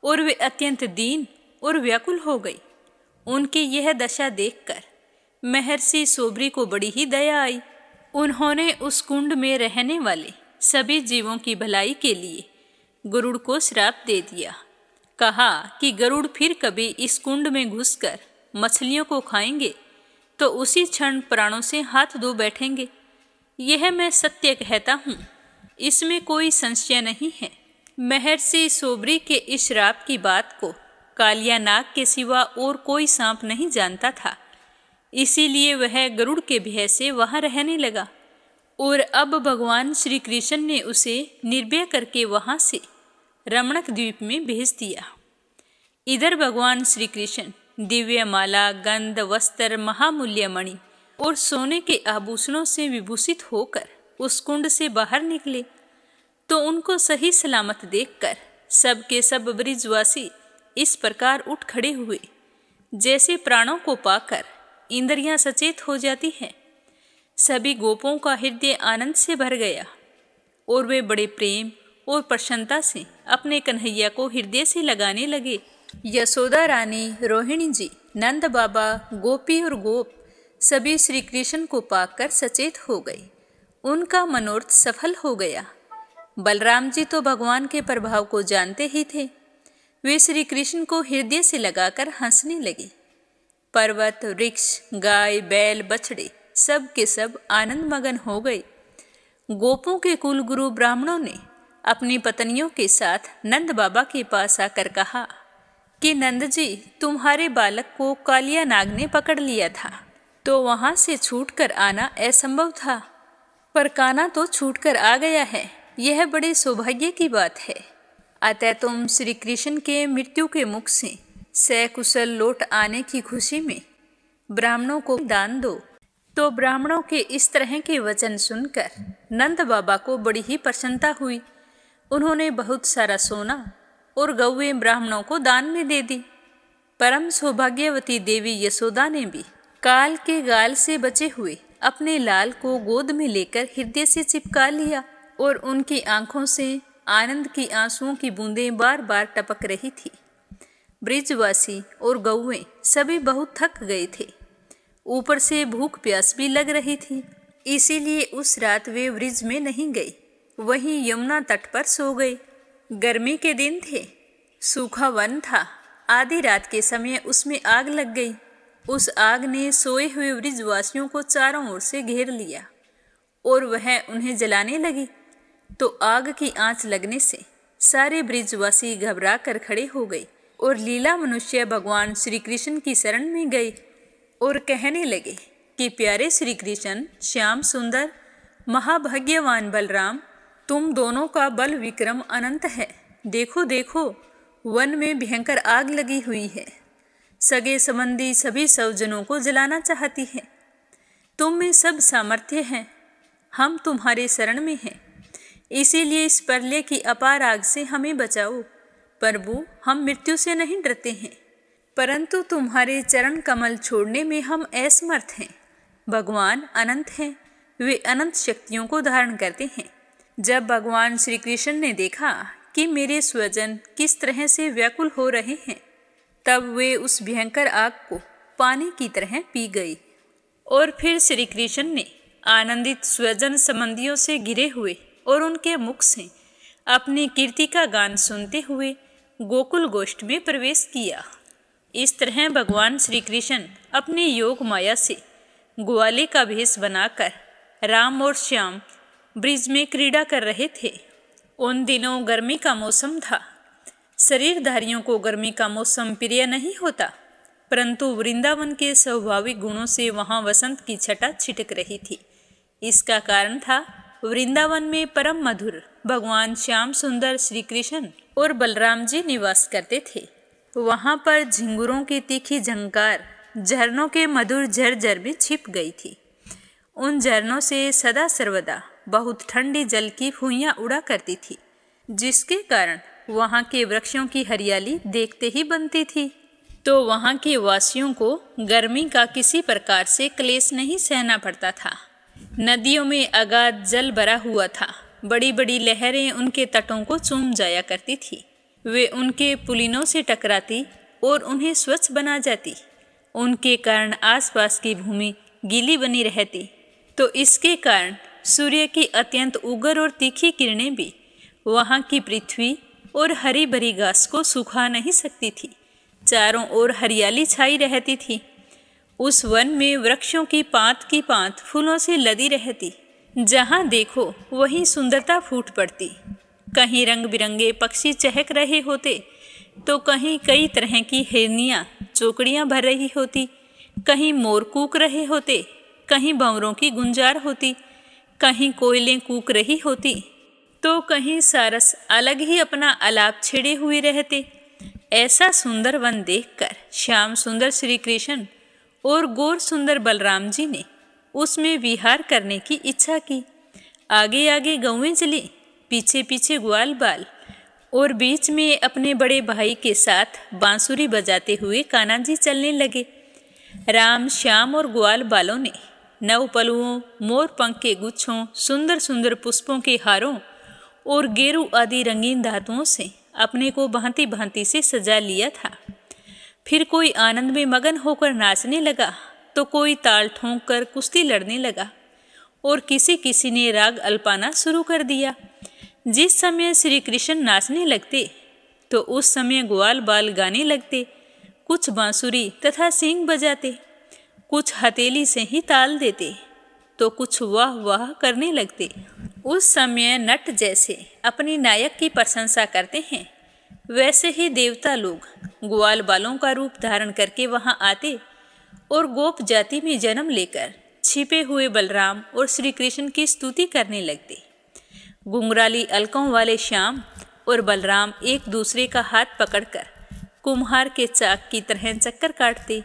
Speaker 1: और वे अत्यंत दीन और व्याकुल हो गई। उनकी यह दशा देखकर महर्षि सोबरी को बड़ी ही दया आई। उन्होंने उस कुंड में रहने वाले सभी जीवों की भलाई के लिए गरुड़ को श्राप दे दिया। कहा कि गरुड़ फिर कभी इस कुंड में घुसकर मछलियों को खाएंगे तो उसी क्षण प्राणों से हाथ धो बैठेंगे। यह मैं सत्य कहता हूँ, इसमें कोई संशय नहीं है। महर्षि सोबरी के इस श्राप की बात को कालिया नाग के सिवा और कोई सांप नहीं जानता था, इसीलिए वह गरुड़ के भय से वहां रहने लगा और अब भगवान श्री कृष्ण ने उसे निर्भय करके वहां से रमणक द्वीप में भेज दिया। इधर भगवान श्री कृष्ण दिव्य माला, गंध, वस्त्र, महामूल्य मणि और सोने के आभूषणों से विभूषित होकर उस कुंड से बाहर निकले तो उनको सही सलामत देखकर सब के सब ब्रिजवासी इस प्रकार उठ खड़े हुए जैसे प्राणों को पाकर इंद्रियां सचेत हो जाती हैं। सभी गोपों का हृदय आनंद से भर गया और वे बड़े प्रेम और प्रसन्नता से अपने कन्हैया को हृदय से लगाने लगे। यशोदा रानी, रोहिणी जी, नंद बाबा, गोपी और गोप सभी श्री कृष्ण को पाकर सचेत हो गए। उनका मनोरथ सफल हो गया। बलराम जी तो भगवान के प्रभाव को जानते ही थे। वे श्री कृष्ण को हृदय से लगाकर हंसने लगे। पर्वत, वृक्ष, गाय, बैल, बछड़े सब के सब आनंद मगन हो गए। गोपों के कुल गुरु ब्राह्मणों ने अपनी पत्नियों के साथ नंद बाबा के पास आकर कहा कि नंद जी, तुम्हारे बालक को कालिया नाग ने पकड़ लिया था तो वहां से छूटकर आना असंभव था, पर कान्हा तो छूटकर आ गया है। यह बड़े सौभाग्य की बात है। अतः तुम श्री कृष्ण के मृत्यु के मुख से सकुशल लौट आने की खुशी में ब्राह्मणों को दान दो। तो ब्राह्मणों के इस तरह के वचन सुनकर नंद बाबा को बड़ी ही प्रसन्नता हुई। उन्होंने बहुत सारा सोना और गौएं ब्राह्मणों को दान में दे दी। परम सौभाग्यवती देवी यशोदा ने भी काल के गाल से बचे हुए अपने लाल को गोद में लेकर हृदय से चिपका लिया और उनकी आंखों से आनंद की आंसुओं की बूंदें बार बार टपक रही थी। ब्रिजवासी और गौएं सभी बहुत थक गए थे, ऊपर से भूख प्यास भी लग रही थी, इसीलिए उस रात वे ब्रिज में नहीं गए, वहीं यमुना तट पर सो गए। गर्मी के दिन थे, सूखा वन था। आधी रात के समय उसमें आग लग गई। उस आग ने सोए हुए ब्रिजवासियों को चारों ओर से घेर लिया और वह उन्हें जलाने लगी। तो आग की आंच लगने से सारे ब्रिजवासी घबरा कर खड़े हो गए और लीला मनुष्य भगवान श्री कृष्ण की शरण में गए और कहने लगे कि प्यारे श्री कृष्ण, श्याम सुंदर, महाभाग्यवान बलराम, तुम दोनों का बल विक्रम अनंत है। देखो देखो, वन में भयंकर आग लगी हुई है। सगे संबंधी सभी स्वजनों को जलाना चाहती है। तुम में सब सामर्थ्य है, हम तुम्हारे शरण में हैं, इसीलिए इस प्रलय की अपार आग से हमें बचाओ। प्रभु, हम मृत्यु से नहीं डरते हैं, परंतु तुम्हारे चरण कमल छोड़ने में हम असमर्थ हैं। भगवान अनंत हैं, वे अनंत शक्तियों को धारण करते हैं। जब भगवान श्री कृष्ण ने देखा कि मेरे स्वजन किस तरह से व्याकुल हो रहे हैं, तब वे उस भयंकर आग को पानी की तरह पी गई। और फिर श्री कृष्ण ने आनंदित स्वजन संबंधियों से घिरे हुए और उनके मुख से अपनी कीर्ति का गान सुनते हुए गोकुल गोष्ठ में प्रवेश किया। इस तरह भगवान श्री कृष्ण अपनी योग माया से ग्वाले का भेष बनाकर राम और श्याम ब्रिज में क्रीड़ा कर रहे थे। उन दिनों गर्मी का मौसम था। शरीरधारियों को गर्मी का मौसम प्रिय नहीं होता, परंतु वृंदावन के स्वाभाविक गुणों से वहां वसंत की छटा छिटक रही थी। इसका कारण था वृंदावन में परम मधुर भगवान श्याम सुंदर श्री कृष्ण और बलराम जी निवास करते थे। वहां पर झिंगुरों की तीखी झंकार झरनों के मधुर झरझर में छिप गई थी। उन झरनों से सदा सर्वदा बहुत ठंडी जल की फुइयां उड़ा करती थी। जिसके कारण वहाँ के वृक्षों की हरियाली देखते ही बनती थी। तो वहाँ के वासियों को गर्मी का किसी प्रकार से क्लेश नहीं सहना पड़ता था। नदियों में अगाध जल भरा हुआ था। बड़ी बड़ी लहरें उनके तटों को चूम जाया करती थी। वे उनके पुलिनों से टकराती और उन्हें स्वच्छ बना जाती। उनके कारण आसपास की भूमि गीली बनी रहती। तो इसके कारण सूर्य की अत्यंत उग्र और तीखी किरणें भी वहाँ की पृथ्वी और हरी भरी घास को सुखा नहीं सकती थी। चारों ओर हरियाली छाई रहती थी। उस वन में वृक्षों की पात फूलों से लदी रहती। जहाँ देखो वहीं सुंदरता फूट पड़ती। कहीं रंग बिरंगे पक्षी चहक रहे होते, तो कहीं कई तरह की हिरनियाँ चौकड़ियाँ भर रही होती। कहीं मोर कूक रहे होते, कहीं भंवरों की गुंजार होती, कहीं कोयलें कूक रही होती, तो कहीं सारस अलग ही अपना आलाप छेड़े हुए रहते। ऐसा सुंदर वन देखकर श्याम सुंदर श्री कृष्ण और गौर सुंदर बलराम जी ने उसमें विहार करने की इच्छा की। आगे आगे गौएं चली, पीछे पीछे ग्वाल बाल, और बीच में अपने बड़े भाई के साथ बांसुरी बजाते हुए कान्हा जी चलने लगे। राम, श्याम और ग्वाल बालों ने नव पलुओं, मोर पंख के गुच्छों, सुंदर सुंदर पुष्पों के हारों और गेरू आदि रंगीन धातुओं से अपने को भांति भांति से सजा लिया था। फिर कोई आनंद में मगन होकर नाचने लगा, तो कोई ताल ठोंक कर कुश्ती लड़ने लगा, और किसी किसी ने राग अल्पाना शुरू कर दिया। जिस समय श्री कृष्ण नाचने लगते, तो उस समय ग्वाल बाल गाने लगते। कुछ बांसुरी तथा सींग बजाते, कुछ हथेली से ही ताल देते, तो कुछ वाह वाह करने लगते। उस समय नट जैसे अपने नायक की प्रशंसा करते हैं, वैसे ही देवता लोग ग्वाल बालों का रूप धारण करके वहां आते और गोप जाति में जन्म लेकर छिपे हुए बलराम और श्री कृष्ण की स्तुति करने लगते। घुंघराली अलकों वाले श्याम और बलराम एक दूसरे का हाथ पकड़कर कुम्हार के चाक की तरह चक्कर काटते,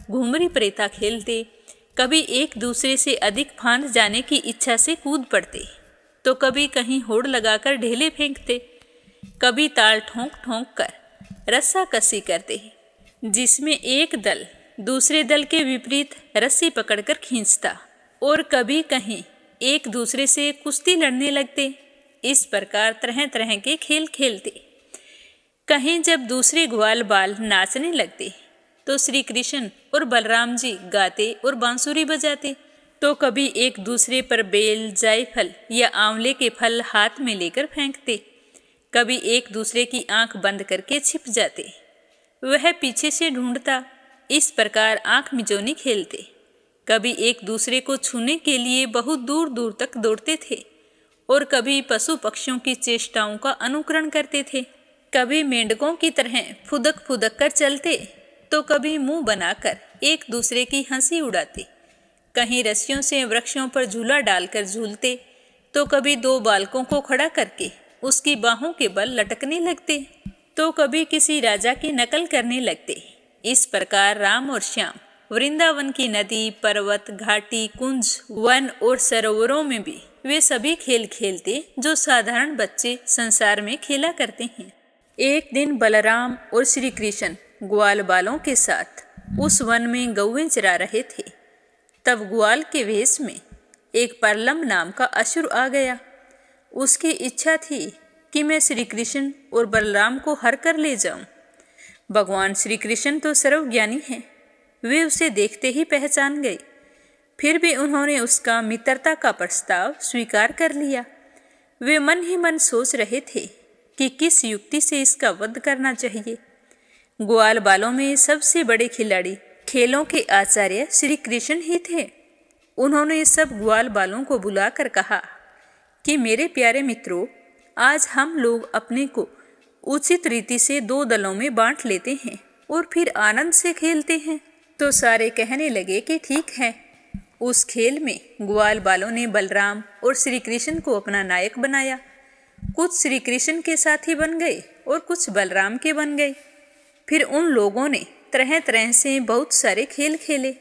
Speaker 1: घूमरी प्रेता खेलते, कभी एक दूसरे से अधिक फांद जाने की इच्छा से कूद पड़ते, तो कभी कहीं होड़ लगाकर ढेले फेंकते, कभी ताल ठोंक ठोंक कर रस्सा कसी करते, जिसमें एक दल दूसरे दल के विपरीत रस्सी पकड़कर खींचता, और कभी कहीं एक दूसरे से कुश्ती लड़ने लगते। इस प्रकार तरह तरह के खेल खेलते। कहीं जब दूसरे ग्वाल बाल नाचने लगते, तो श्री कृष्ण और बलराम जी गाते और बांसुरी बजाते, तो कभी एक दूसरे पर बेल, जायफल या आंवले के फल हाथ में लेकर फेंकते, कभी एक दूसरे की आंख बंद करके छिप जाते, वह पीछे से ढूंढता। इस प्रकार आंख मिचौनी खेलते। कभी एक दूसरे को छूने के लिए बहुत दूर दूर तक दौड़ते थे, और कभी पशु पक्षियों की चेष्टाओं का अनुकरण करते थे। कभी मेंढकों की तरह फुदक फुदक कर चलते, तो कभी मुंह बनाकर एक दूसरे की हंसी उड़ाते। कहीं रस्सियों से वृक्षों पर झूला डालकर झूलते, तो कभी दो बालकों को खड़ा करके उसकी बाहों के बल लटकने लगते, तो कभी किसी राजा की नकल करने लगते। इस प्रकार राम और श्याम वृंदावन की नदी, पर्वत, घाटी, कुंज, वन और सरोवरों में भी वे सभी खेल खेलते जो साधारण बच्चे संसार में खेला करते हैं। एक दिन बलराम और श्री कृष्ण ग्वाल बालों के साथ उस वन में गौएं चरा रहे थे। तब ग्वाल के वेश में एक परलम नाम का असुर आ गया। उसकी इच्छा थी कि मैं श्री कृष्ण और बलराम को हर कर ले जाऊं। भगवान श्री कृष्ण तो सर्वज्ञानी हैं, वे उसे देखते ही पहचान गए। फिर भी उन्होंने उसका मित्रता का प्रस्ताव स्वीकार कर लिया। वे मन ही मन सोच रहे थे कि किस युक्ति से इसका वध करना चाहिए। ग्वाल बालों में सबसे बड़े खिलाड़ी, खेलों के आचार्य श्री कृष्ण ही थे। उन्होंने सब ग्वाल बालों को बुलाकर कहा कि मेरे प्यारे मित्रों, आज हम लोग अपने को उचित रीति से दो दलों में बांट लेते हैं और फिर आनंद से खेलते हैं। तो सारे कहने लगे कि ठीक है। उस खेल में ग्वाल बालों ने बलराम और श्री कृष्ण को अपना नायक बनाया। कुछ श्री कृष्ण के साथी बन गए और कुछ बलराम के बन गए। फिर उन लोगों ने तरह तरह से बहुत सारे खेल खेले,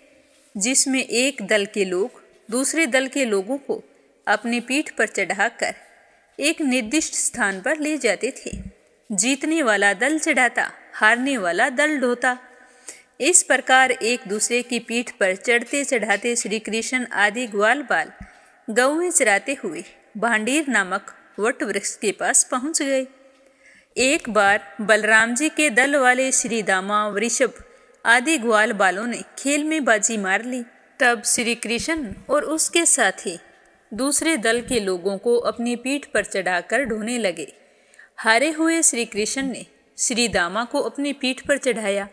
Speaker 1: जिसमें एक दल के लोग दूसरे दल के लोगों को अपनी पीठ पर चढ़ाकर एक निर्दिष्ट स्थान पर ले जाते थे। जीतने वाला दल चढ़ाता, हारने वाला दल ढोता। इस प्रकार एक दूसरे की पीठ पर चढ़ते चढ़ाते श्री कृष्ण आदि ग्वाल बाल गौएं चराते हुए भांडीर नामक वट वृक्ष के पास पहुंच गए। एक बार बलराम जी के दल वाले श्री दामा, वृषभ आदि ग्वाल बालों ने खेल में बाजी मार ली। तब श्री कृष्ण और उसके साथी दूसरे दल के लोगों को अपनी पीठ पर चढ़ाकर ढोने लगे। हारे हुए श्री कृष्ण ने श्री दामा को अपनी पीठ पर चढ़ाया,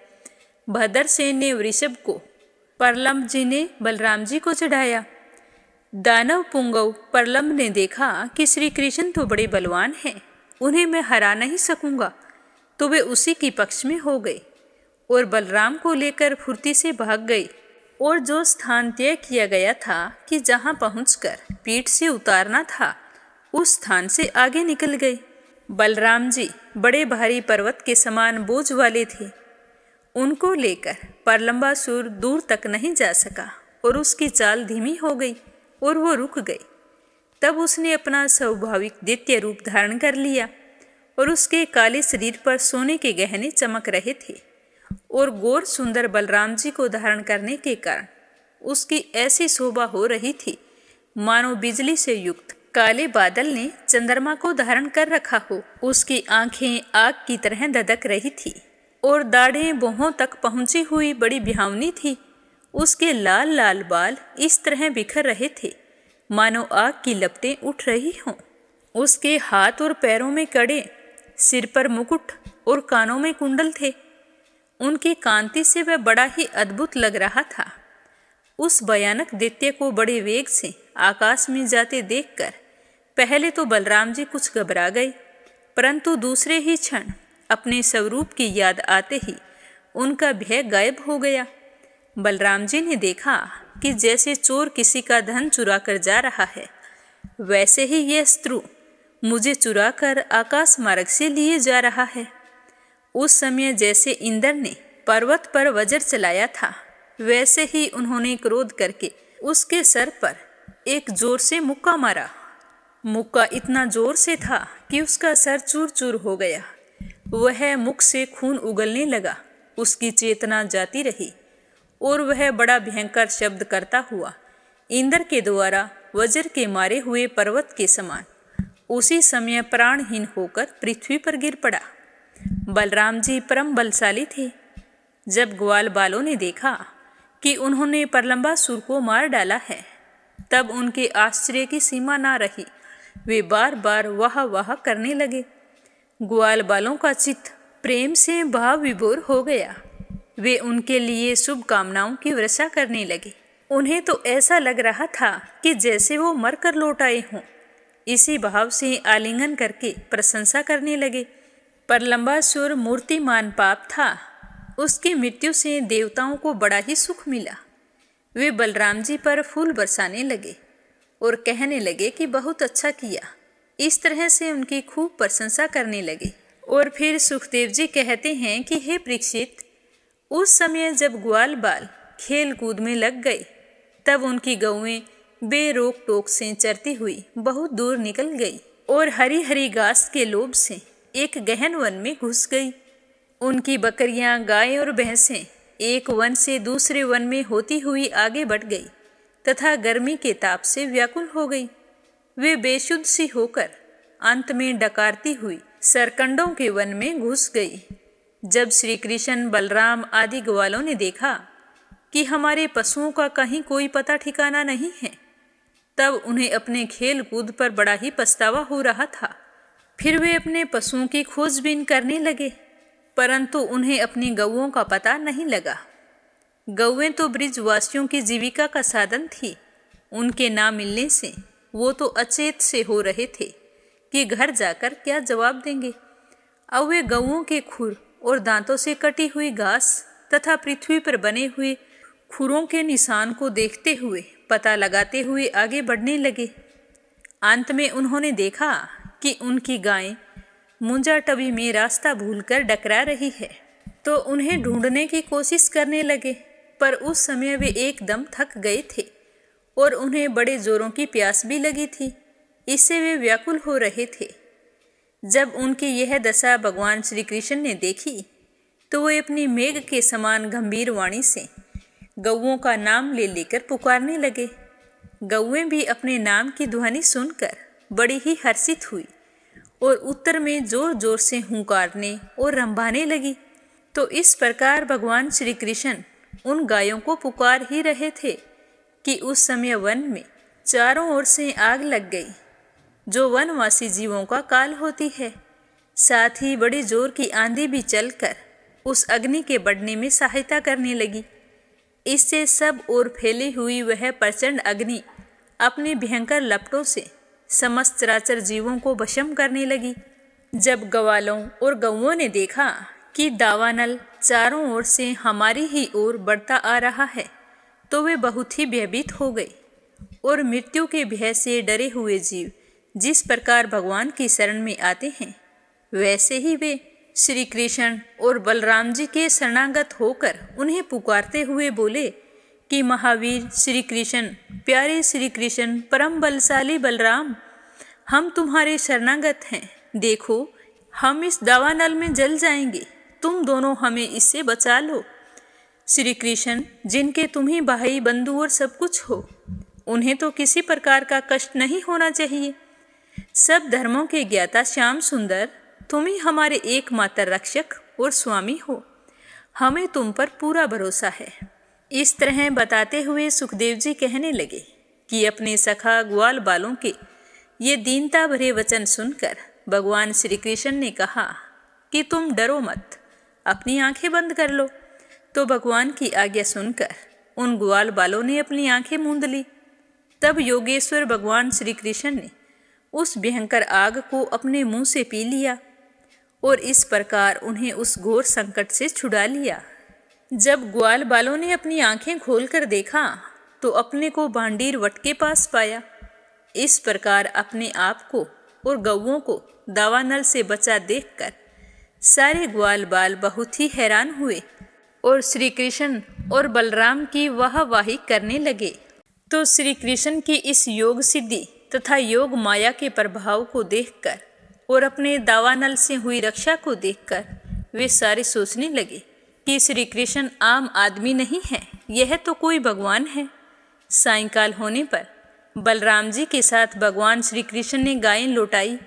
Speaker 1: भद्रसेन ने वृषभ को, प्रलम्ब जी ने बलराम जी को चढ़ाया। दानव पुंगव प्रलम्ब ने देखा कि श्री कृष्ण तो बड़े बलवान हैं, उन्हें मैं हरा नहीं सकूंगा, तो वे उसी के पक्ष में हो गए और बलराम को लेकर फुर्ती से भाग गए और जो स्थान तय किया गया था कि जहां पहुंचकर पीठ से उतारना था, उस स्थान से आगे निकल गए। बलराम जी बड़े भारी पर्वत के समान बोझ वाले थे। उनको लेकर प्रलंबासुर दूर तक नहीं जा सका और उसकी चाल धीमी हो गई और वो रुक गई। तब उसने अपना स्वाभाविक दैत्य रूप धारण कर लिया और उसके काले शरीर पर सोने के गहने चमक रहे थे और गौर सुंदर बलराम जी को धारण करने के कारण उसकी ऐसी शोभा हो रही थी मानो बिजली से युक्त काले बादल ने चंद्रमा को धारण कर रखा हो। उसकी आंखें आग की तरह धधक रही थी और दाढ़ें भौहों तक पहुंची हुई बड़ी बिहावनी थी। उसके लाल लाल बाल इस तरह बिखर रहे थे मानो आग की लपटें उठ रही हों। उसके हाथ और पैरों में कड़े, सिर पर मुकुट और कानों में कुंडल थे। उनकी कांति से वह बड़ा ही अद्भुत लग रहा था। उस भयानक दैत्य को बड़े वेग से आकाश में जाते देखकर पहले तो बलराम जी कुछ घबरा गए, परंतु दूसरे ही क्षण अपने स्वरूप की याद आते ही उनका भय गायब हो गया। बलराम जी ने देखा कि जैसे चोर किसी का धन चुरा कर जा रहा है, वैसे ही यह शत्रु मुझे चुरा कर आकाश मार्ग से लिए जा रहा है। उस समय जैसे इंद्र ने पर्वत पर वज्र चलाया था, वैसे ही उन्होंने क्रोध करके उसके सर पर एक जोर से मुक्का मारा। मुक्का इतना जोर से था कि उसका सर चूर चूर हो गया। वह मुख से खून उगलने लगा, उसकी चेतना जाती रही और वह बड़ा भयंकर शब्द करता हुआ इंद्र के द्वारा वज्र के मारे हुए पर्वत के समान उसी समय प्राणहीन होकर पृथ्वी पर गिर पड़ा। बलराम जी परम बलशाली थे। जब ग्वाल बालों ने देखा कि उन्होंने प्रलंबासुर को मार डाला है, तब उनके आश्चर्य की सीमा ना रही। वे बार बार वाह वाह करने लगे। ग्वाल बालों का चित्त प्रेम से भाव विभोर हो गया। वे उनके लिए शुभकामनाओं की वर्षा करने लगे। उन्हें तो ऐसा लग रहा था कि जैसे वो मरकर लौट आए हों। इसी भाव से आलिंगन करके प्रशंसा करने लगे। प्रलंबासुर मूर्तिमान पाप था। उसकी मृत्यु से देवताओं को बड़ा ही सुख मिला। वे बलराम जी पर फूल बरसाने लगे और कहने लगे कि बहुत अच्छा किया। इस तरह से उनकी खूब प्रशंसा करने लगे। और फिर सुखदेव जी कहते हैं कि हे परीक्षित, उस समय जब ग्वाल बाल खेल कूद में लग गए, तब उनकी गौएं बेरोक टोक से चरती हुई बहुत दूर निकल गई और हरी हरी घास के लोभ से एक गहन वन में घुस गई। उनकी बकरियां, गायें और भैंसें एक वन से दूसरे वन में होती हुई आगे बढ़ गई तथा गर्मी के ताप से व्याकुल हो गई। वे बेशुद्ध सी होकर अंत में डकारती हुई सरकंडों के वन में घुस गई। जब श्री कृष्ण, बलराम आदि ग्वालों ने देखा कि हमारे पशुओं का कहीं कोई पता ठिकाना नहीं है, तब उन्हें अपने खेल कूद पर बड़ा ही पछतावा हो रहा था। फिर वे अपने पशुओं की खोजबीन करने लगे, परंतु उन्हें अपनी गौओं का पता नहीं लगा। गौएं तो ब्रिजवासियों की जीविका का साधन थी। उनके ना मिलने से वो तो अचेत से हो रहे थे कि घर जाकर क्या जवाब देंगे। अब वे गौओं के खुर और दांतों से कटी हुई घास तथा पृथ्वी पर बने हुए खुरों के निशान को देखते हुए, पता लगाते हुए आगे बढ़ने लगे। अंत में उन्होंने देखा कि उनकी गाय मुंजाटवी में रास्ता भूलकर डकरा रही है, तो उन्हें ढूंढने की कोशिश करने लगे। पर उस समय वे एकदम थक गए थे और उन्हें बड़े जोरों की प्यास भी लगी थी। इससे वे व्याकुल हो रहे थे। जब उनकी यह दशा भगवान श्री कृष्ण ने देखी तो वे अपनी मेघ के समान गंभीर वाणी से गौओं का नाम ले लेकर पुकारने लगे। गौएं भी अपने नाम की ध्वनि सुनकर बड़ी ही हर्षित हुई और उत्तर में जोर जोर से हुंकारने और रंभाने लगी। तो इस प्रकार भगवान श्री कृष्ण उन गायों को पुकार ही रहे थे कि उस समय वन में चारों ओर से आग लग गई, जो वनवासी जीवों का काल होती है। साथ ही बड़ी जोर की आंधी भी चलकर उस अग्नि के बढ़ने में सहायता करने लगी। इससे सब ओर फैली हुई वह प्रचंड अग्नि अपने भयंकर लपटों से समस्त चराचर जीवों को भस्म करने लगी। जब ग्वालों और गौओं ने देखा कि दावानल चारों ओर से हमारी ही ओर बढ़ता आ रहा है तो वे बहुत ही भयभीत हो गए और मृत्यु के भय से डरे हुए जीव जिस प्रकार भगवान की शरण में आते हैं, वैसे ही वे श्री कृष्ण और बलराम जी के शरणागत होकर उन्हें पुकारते हुए बोले कि महावीर श्री कृष्ण, प्यारे श्री कृष्ण, परम बलशाली बलराम, हम तुम्हारे शरणागत हैं। देखो, हम इस दावानल में जल जाएंगे, तुम दोनों हमें इससे बचा लो। श्री कृष्ण, जिनके तुम ही भाई बंधु और सब कुछ हो, उन्हें तो किसी प्रकार का कष्ट नहीं होना चाहिए। सब धर्मों के ज्ञाता श्याम सुंदर, तुम ही हमारे एकमात्र रक्षक और स्वामी हो। हमें तुम पर पूरा भरोसा है। इस तरह बताते हुए सुखदेव जी कहने लगे कि अपने सखा ग्वाल बालों के ये दीनता भरे वचन सुनकर भगवान श्री कृष्ण ने कहा कि तुम डरो मत, अपनी आंखें बंद कर लो। तो भगवान की आज्ञा सुनकर उन ग्वाल बालों ने अपनी आंखें मूंद ली। तब योगेश्वर भगवान श्री कृष्ण ने उस भयंकर आग को अपने मुंह से पी लिया और इस प्रकार उन्हें उस घोर संकट से छुड़ा लिया। जब ग्वाल बालों ने अपनी आंखें खोलकर देखा तो अपने को भांडीर वट के पास पाया। इस प्रकार अपने आप को और गौओं को दावानल से बचा देखकर सारे ग्वाल बाल बहुत ही हैरान हुए और श्री कृष्ण और बलराम की वाहवाही करने लगे। तो श्री कृष्ण की इस योग सिद्धि तथा योग माया के प्रभाव को देखकर और अपने दावानल से हुई रक्षा को देखकर वे सारे सोचने लगे कि श्री कृष्ण आम आदमी नहीं है, यह तो कोई भगवान है। सायंकाल होने पर बलराम जी के साथ भगवान श्री कृष्ण ने गायें लौटाई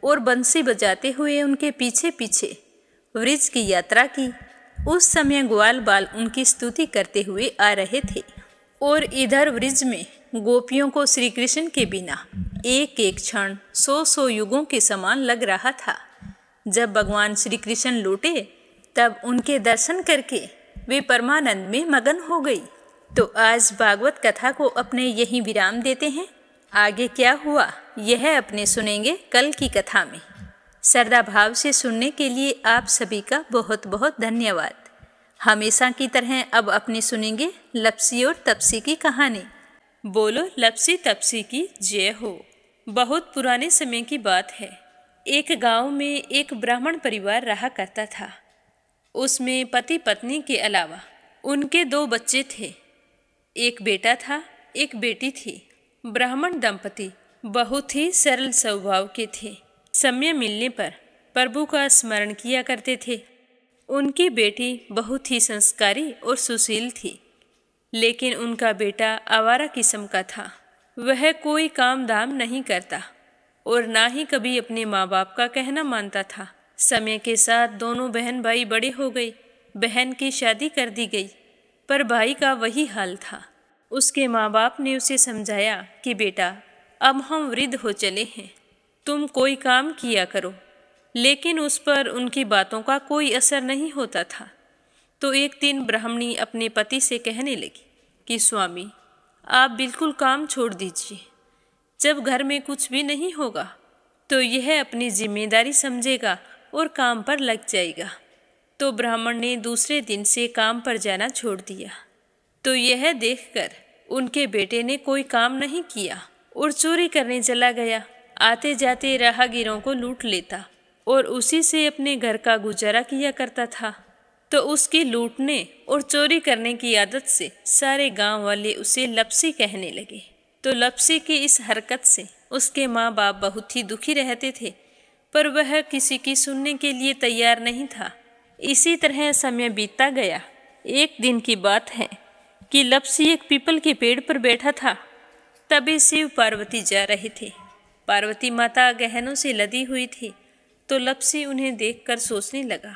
Speaker 1: और बंसी बजाते हुए उनके पीछे पीछे वृज की यात्रा की। उस समय ग्वाल बाल उनकी स्तुति करते हुए आ रहे थे और इधर वृज में गोपियों को श्री कृष्ण के बिना एक एक क्षण 100 युगों के समान लग रहा था। जब भगवान श्री कृष्ण लौटे तब उनके दर्शन करके वे परमानंद में मगन हो गई। तो आज भागवत कथा को अपने यहीं विराम देते हैं। आगे क्या हुआ यह अपने सुनेंगे कल की कथा में। श्रद्धा भाव से सुनने के लिए आप सभी का बहुत बहुत धन्यवाद। हमेशा की तरह अब अपने सुनेंगे लप्सी और तपसी की कहानी। बोलो लप्सी तपसी की जय हो। बहुत पुराने समय की बात है। एक गांव में एक ब्राह्मण परिवार रहा करता था। उसमें पति पत्नी के अलावा उनके 2 बच्चे थे। एक बेटा था, एक बेटी थी। ब्राह्मण दंपति बहुत ही सरल स्वभाव के थे। समय मिलने पर प्रभु का स्मरण किया करते थे। उनकी बेटी बहुत ही संस्कारी और सुशील थी, लेकिन उनका बेटा आवारा किस्म का था। वह कोई काम धाम नहीं करता और ना ही कभी अपने माँ बाप का कहना मानता था। समय के साथ दोनों बहन भाई बड़े हो गए। बहन की शादी कर दी गई, पर भाई का वही हाल था। उसके माँ बाप ने उसे समझाया कि बेटा, अब हम वृद्ध हो चले हैं, तुम कोई काम किया करो। लेकिन उस पर उनकी बातों का कोई असर नहीं होता था। तो एक दिन ब्राह्मणी अपने पति से कहने लगी कि स्वामी, आप बिल्कुल काम छोड़ दीजिए। जब घर में कुछ भी नहीं होगा तो यह अपनी जिम्मेदारी समझेगा और काम पर लग जाएगा। तो ब्राह्मण ने दूसरे दिन से काम पर जाना छोड़ दिया। तो यह देखकर उनके बेटे ने कोई काम नहीं किया और चोरी करने चला गया। आते जाते राहगीरों को लूट लेता और उसी से अपने घर का गुजारा किया करता था। तो उसकी लूटने और चोरी करने की आदत से सारे गांव वाले उसे लप्सी कहने लगे। तो लप्सी की इस हरकत से उसके माँ बाप बहुत ही दुखी रहते थे, पर वह किसी की सुनने के लिए तैयार नहीं था। इसी तरह समय बीतता गया। एक दिन की बात है कि लप्सी एक पीपल के पेड़ पर बैठा था। तभी शिव पार्वती जा रहे थे। पार्वती माता गहनों से लदी हुई थी, तो लप्सी उन्हें देखकर सोचने लगा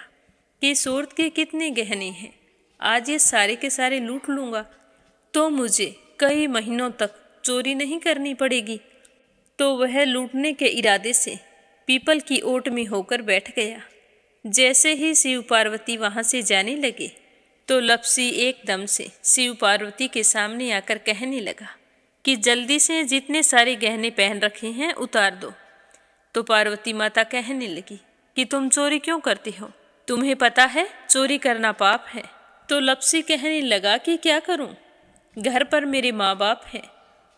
Speaker 1: कि इस औरत के कितने गहने हैं। आज ये सारे के सारे लूट लूँगा तो मुझे कई महीनों तक चोरी नहीं करनी पड़ेगी। तो वह लूटने के इरादे से पीपल की ओट में होकर बैठ गया। जैसे ही शिव पार्वती वहाँ से जाने लगे तो लप्सी एकदम से शिव पार्वती के सामने आकर कहने लगा कि जल्दी से जितने सारे गहने पहन रखे हैं उतार दो। तो पार्वती माता कहने लगी कि तुम चोरी क्यों करती हो? तुम्हें पता है चोरी करना पाप है। तो लप्सी कहने लगा कि क्या करूं? घर पर मेरे माँ बाप हैं,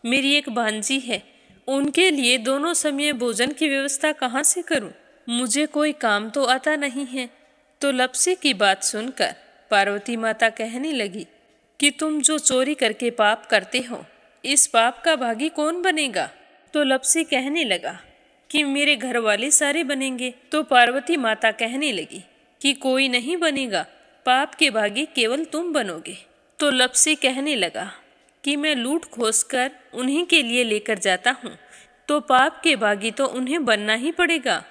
Speaker 1: मेरी एक भांजी है, उनके लिए दोनों समय भोजन की व्यवस्था कहाँ से करूं? मुझे कोई काम तो आता नहीं है। तो लप्सी की बात सुनकर पार्वती माता कहने लगी कि तुम जो चोरी करके पाप करते हो, इस पाप का भागी कौन बनेगा? तो लप्सी कहने लगा कि मेरे घर वाले सारे बनेंगे। तो पार्वती माता कहने लगी कि कोई नहीं बनेगा, पाप के भागी केवल तुम बनोगे। तो लप्सी कहने लगा कि मैं लूट खोस कर उन्हीं के लिए लेकर जाता हूँ, तो पाप के भागी तो उन्हें बनना ही पड़ेगा।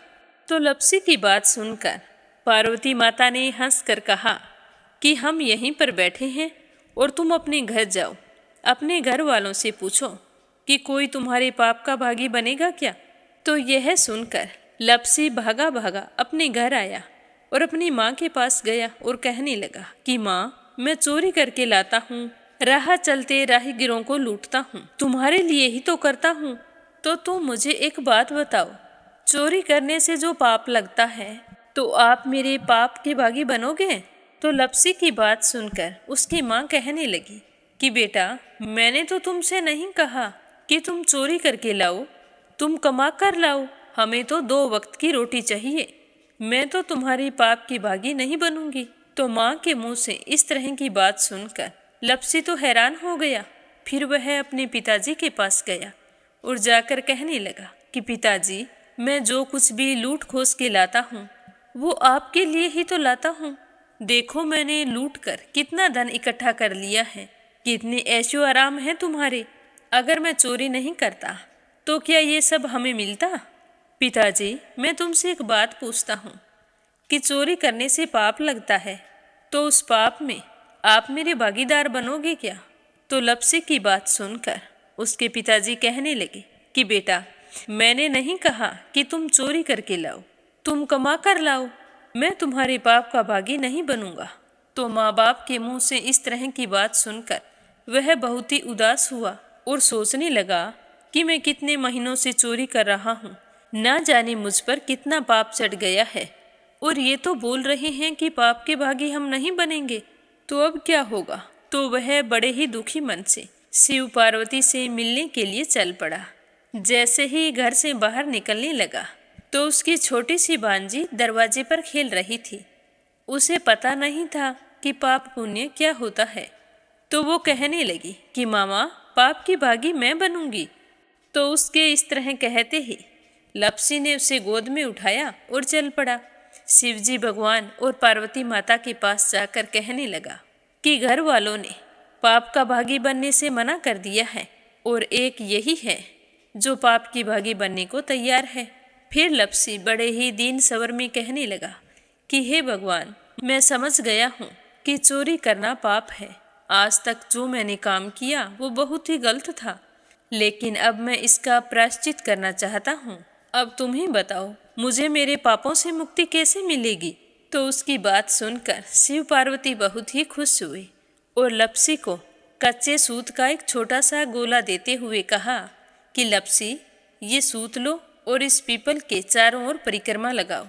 Speaker 1: तो लप्सी की बात सुनकर पार्वती माता ने हंसकर कहा कि हम यहीं पर बैठे हैं और तुम अपने घर जाओ, अपने घर वालों से पूछो कि कोई तुम्हारे पाप का भागी बनेगा क्या। तो यह सुनकर लप्सी भागा भागा अपने घर आया और अपनी माँ के पास गया और कहने लगा कि माँ, मैं चोरी करके लाता हूँ, राह चलते राहगीरों को लूटता हूँ, तुम्हारे लिए ही तो करता हूँ। तो तुम मुझे एक बात बताओ, चोरी करने से जो पाप लगता है तो आप मेरे पाप के भागी बनोगे? तो लप्सी की बात सुनकर उसकी माँ कहने लगी कि बेटा, मैंने तो तुमसे नहीं कहा कि तुम चोरी करके लाओ, तुम कमा कर लाओ, हमें तो 2 वक्त की रोटी चाहिए, मैं तो तुम्हारी पाप की भागी नहीं बनूंगी। तो माँ के मुंह से इस तरह की बात सुनकर लप्सी तो हैरान हो गया। फिर वह अपने पिताजी के पास गया और जाकर कहने लगा कि पिताजी, मैं जो कुछ भी लूट खोस के लाता हूँ वो आपके लिए ही तो लाता हूँ। देखो मैंने लूट कर कितना धन इकट्ठा कर लिया है, कितने ऐशो आराम हैं तुम्हारे। अगर मैं चोरी नहीं करता तो क्या ये सब हमें मिलता? पिताजी, मैं तुमसे एक बात पूछता हूँ कि चोरी करने से पाप लगता है, तो उस पाप में आप मेरे भागीदार बनोगे क्या? तो लप्सी की बात सुनकर उसके पिताजी कहने लगे कि बेटा, मैंने नहीं कहा कि तुम चोरी करके लाओ, तुम कमा कर लाओ, मैं तुम्हारे पाप का भागी नहीं बनूंगा। तो माँ बाप के मुंह से इस तरह की बात सुनकर वह बहुत ही उदास हुआ और सोचने लगा कि मैं कितने महीनों से चोरी कर रहा हूँ, ना जाने मुझ पर कितना पाप चढ़ गया है, और ये तो बोल रहे हैं कि पाप के भागी हम नहीं बनेंगे, तो अब क्या होगा? तो वह बड़े ही दुखी मन से शिव पार्वती से मिलने के लिए चल पड़ा। जैसे ही घर से बाहर निकलने लगा तो उसकी छोटी सी भांजी दरवाजे पर खेल रही थी। उसे पता नहीं था कि पाप पुण्य क्या होता है, तो वो कहने लगी कि मामा, पाप की भागी मैं बनूंगी। तो उसके इस तरह कहते ही लप्सी ने उसे गोद में उठाया और चल पड़ा। शिवजी भगवान और पार्वती माता के पास जाकर कहने लगा कि घर वालों ने पाप का भागी बनने से मना कर दिया है और एक यही है जो पाप की भागी बनने को तैयार है। फिर लप्सी बड़े ही दीन स्वर में कहने लगा कि हे भगवान, मैं समझ गया हूँ कि चोरी करना पाप है। आज तक जो मैंने काम किया वो बहुत ही गलत था, लेकिन अब मैं इसका प्रायश्चित करना चाहता हूँ। अब तुम ही बताओ, मुझे मेरे पापों से मुक्ति कैसे मिलेगी? तो उसकी बात सुनकर शिव पार्वती बहुत ही खुश हुए और लप्सी को कच्चे सूत का एक छोटा सा गोला देते हुए कहा कि लप्सी, ये सूत लो और इस पीपल के चारों ओर परिक्रमा लगाओ।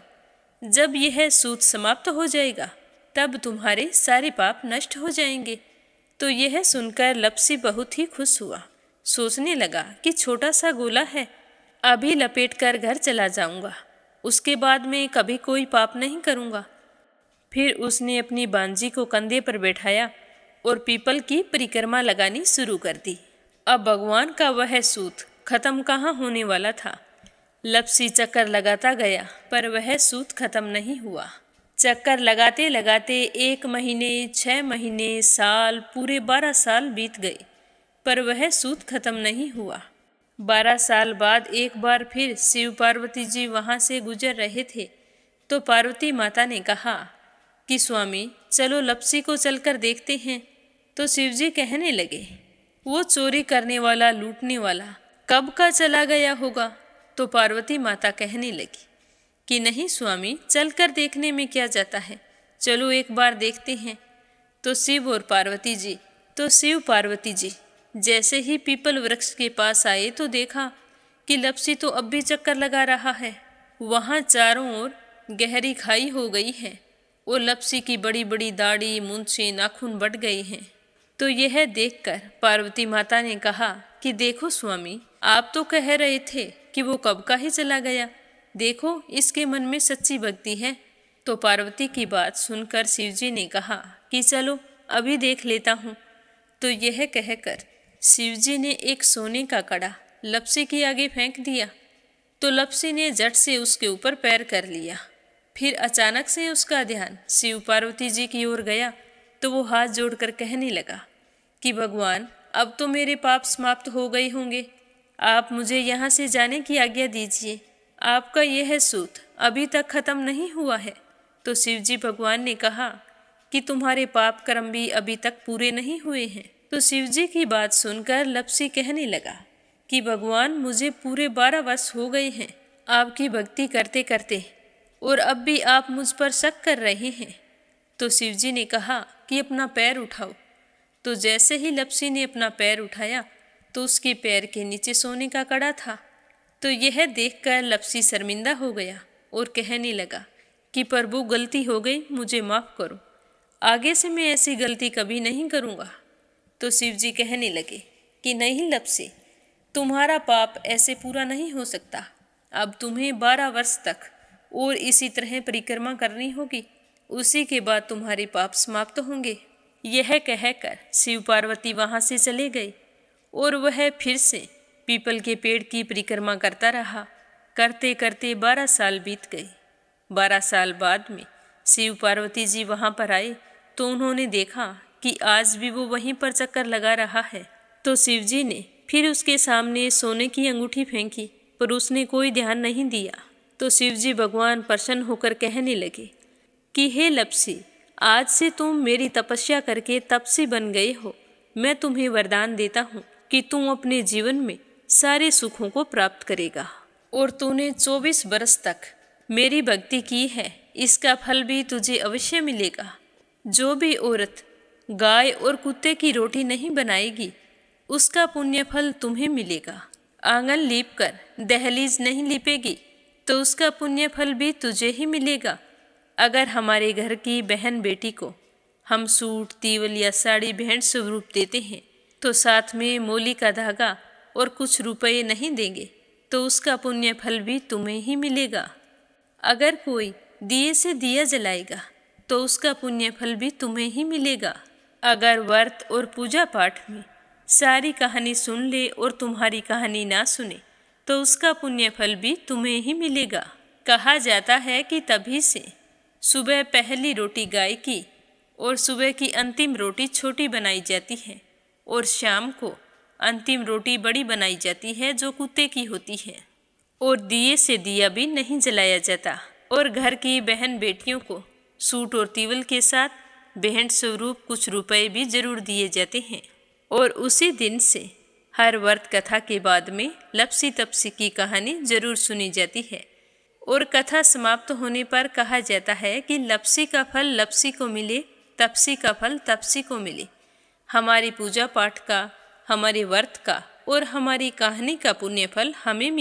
Speaker 1: जब यह सूत समाप्त हो जाएगा तब तुम्हारे सारे पाप नष्ट हो जाएंगे। तो यह सुनकर लप्सी बहुत ही खुश हुआ। सोचने लगा कि छोटा सा गोला है, अभी लपेट कर घर चला जाऊंगा, उसके बाद में कभी कोई पाप नहीं करूंगा। फिर उसने अपनी बांजी को कंधे पर बैठाया और पीपल की परिक्रमा लगानी शुरू कर दी। अब भगवान का वह सूत खत्म कहाँ होने वाला था। लपसी चक्कर लगाता गया पर वह सूत खत्म नहीं हुआ। चक्कर लगाते लगाते 1 महीने, 6 महीने, साल, पूरे 12 साल बीत गए पर वह सूत खत्म नहीं हुआ। 12 साल बाद एक बार फिर शिव पार्वती जी वहाँ से गुजर रहे थे तो पार्वती माता ने कहा कि स्वामी चलो लपसी को चलकर देखते हैं। तो शिव जी कहने लगे, वो चोरी करने वाला, लूटने वाला कब का चला गया होगा। तो पार्वती माता कहने लगी कि नहीं स्वामी, चलकर देखने में क्या जाता है, चलो एक बार देखते हैं। तो शिव पार्वती जी जैसे ही पीपल वृक्ष के पास आए तो देखा कि लपसी तो अब भी चक्कर लगा रहा है। वहाँ चारों ओर गहरी खाई हो गई है और लपसी की बड़ी बड़ी दाढ़ी, मूंछें, नाखून बढ़ गए हैं। तो यह देखकर पार्वती माता ने कहा कि देखो स्वामी, आप तो कह रहे थे कि वो कब का ही चला गया, देखो इसके मन में सच्ची भक्ति है। तो पार्वती की बात सुनकर शिवजी ने कहा कि चलो अभी देख लेता हूँ। तो यह कहकर शिवजी ने एक सोने का कड़ा लपसी के आगे फेंक दिया। तो लपसी ने झट से उसके ऊपर पैर कर लिया। फिर अचानक से उसका ध्यान शिव पार्वती जी की ओर गया तो वो हाथ जोड़कर कहने लगा कि भगवान, अब तो मेरे पाप समाप्त हो गए होंगे, आप मुझे यहाँ से जाने की आज्ञा दीजिए, आपका यह सूत अभी तक खत्म नहीं हुआ है। तो शिवजी भगवान ने कहा कि तुम्हारे पाप कर्म भी अभी तक पूरे नहीं हुए हैं। तो शिवजी की बात सुनकर लपसी कहने लगा कि भगवान, मुझे पूरे 12 वर्ष हो गए हैं आपकी भक्ति करते करते और अब भी आप मुझ पर शक कर रहे हैं। तो शिवजी ने कहा कि अपना पैर उठाओ। तो जैसे ही लपसी ने अपना पैर उठाया तो उसके पैर के नीचे सोने का कड़ा था। तो यह देखकर लपसी शर्मिंदा हो गया और कहने लगा कि प्रभु, गलती हो गई, मुझे माफ़ करो, आगे से मैं ऐसी गलती कभी नहीं करूँगा। तो शिवजी कहने लगे कि नहीं लपसी, तुम्हारा पाप ऐसे पूरा नहीं हो सकता, अब तुम्हें 12 वर्ष तक और इसी तरह परिक्रमा करनी होगी, उसी के बाद तुम्हारे पाप समाप्त होंगे। यह कहकर शिव पार्वती वहाँ से चले गए और वह फिर से पीपल के पेड़ की परिक्रमा करता रहा। करते करते 12 साल बीत गए। 12 साल बाद में शिव पार्वती जी वहाँ पर आए तो उन्होंने देखा कि आज भी वो वहीं पर चक्कर लगा रहा है। तो शिव जी ने फिर उसके सामने सोने की अंगूठी फेंकी पर उसने कोई ध्यान नहीं दिया। तो शिव जी भगवान प्रसन्न होकर कहने लगे कि हे लपसी, आज से तुम मेरी तपस्या करके तपसी बन गए हो। मैं तुम्हें वरदान देता हूँ कि तुम अपने जीवन में सारे सुखों को प्राप्त करेगा और तूने 24 बरस तक मेरी भक्ति की है, इसका फल भी तुझे अवश्य मिलेगा। जो भी औरत गाय और कुत्ते की रोटी नहीं बनाएगी उसका पुण्य फल तुम्हें मिलेगा। आंगन लीप कर दहलीज नहीं लीपेगी तो उसका पुण्य फल भी तुझे ही मिलेगा। अगर हमारे घर की बहन बेटी को हम सूट, तीवल या साड़ी भेंट स्वरूप देते हैं तो साथ में मोली का धागा और कुछ रुपए नहीं देंगे तो उसका पुण्य फल भी तुम्हें ही मिलेगा। अगर कोई दिए से दिया जलाएगा तो उसका पुण्य फल भी तुम्हें ही मिलेगा। अगर व्रत और पूजा पाठ में सारी कहानी सुन ले और तुम्हारी कहानी ना सुने तो उसका पुण्य फल भी तुम्हें ही मिलेगा। कहा जाता है कि तभी से सुबह पहली रोटी गाय की और सुबह की अंतिम रोटी छोटी बनाई जाती है और शाम को अंतिम रोटी बड़ी बनाई जाती है जो कुत्ते की होती है। और दिए से दिया भी नहीं जलाया जाता और घर की बहन बेटियों को सूट और तीवल के साथ भेंट स्वरूप कुछ रुपए भी जरूर दिए जाते हैं। और उसी दिन से हर व्रत कथा के बाद में लपसी तपसी की कहानी जरूर सुनी जाती है और कथा समाप्त होने पर कहा जाता है कि लपसी का फल लपसी को मिले, तपसी का फल तपसी को मिले। हमारी पूजा पाठ का, हमारे व्रत का और हमारी कहानी का पुण्य फल हमें मिले।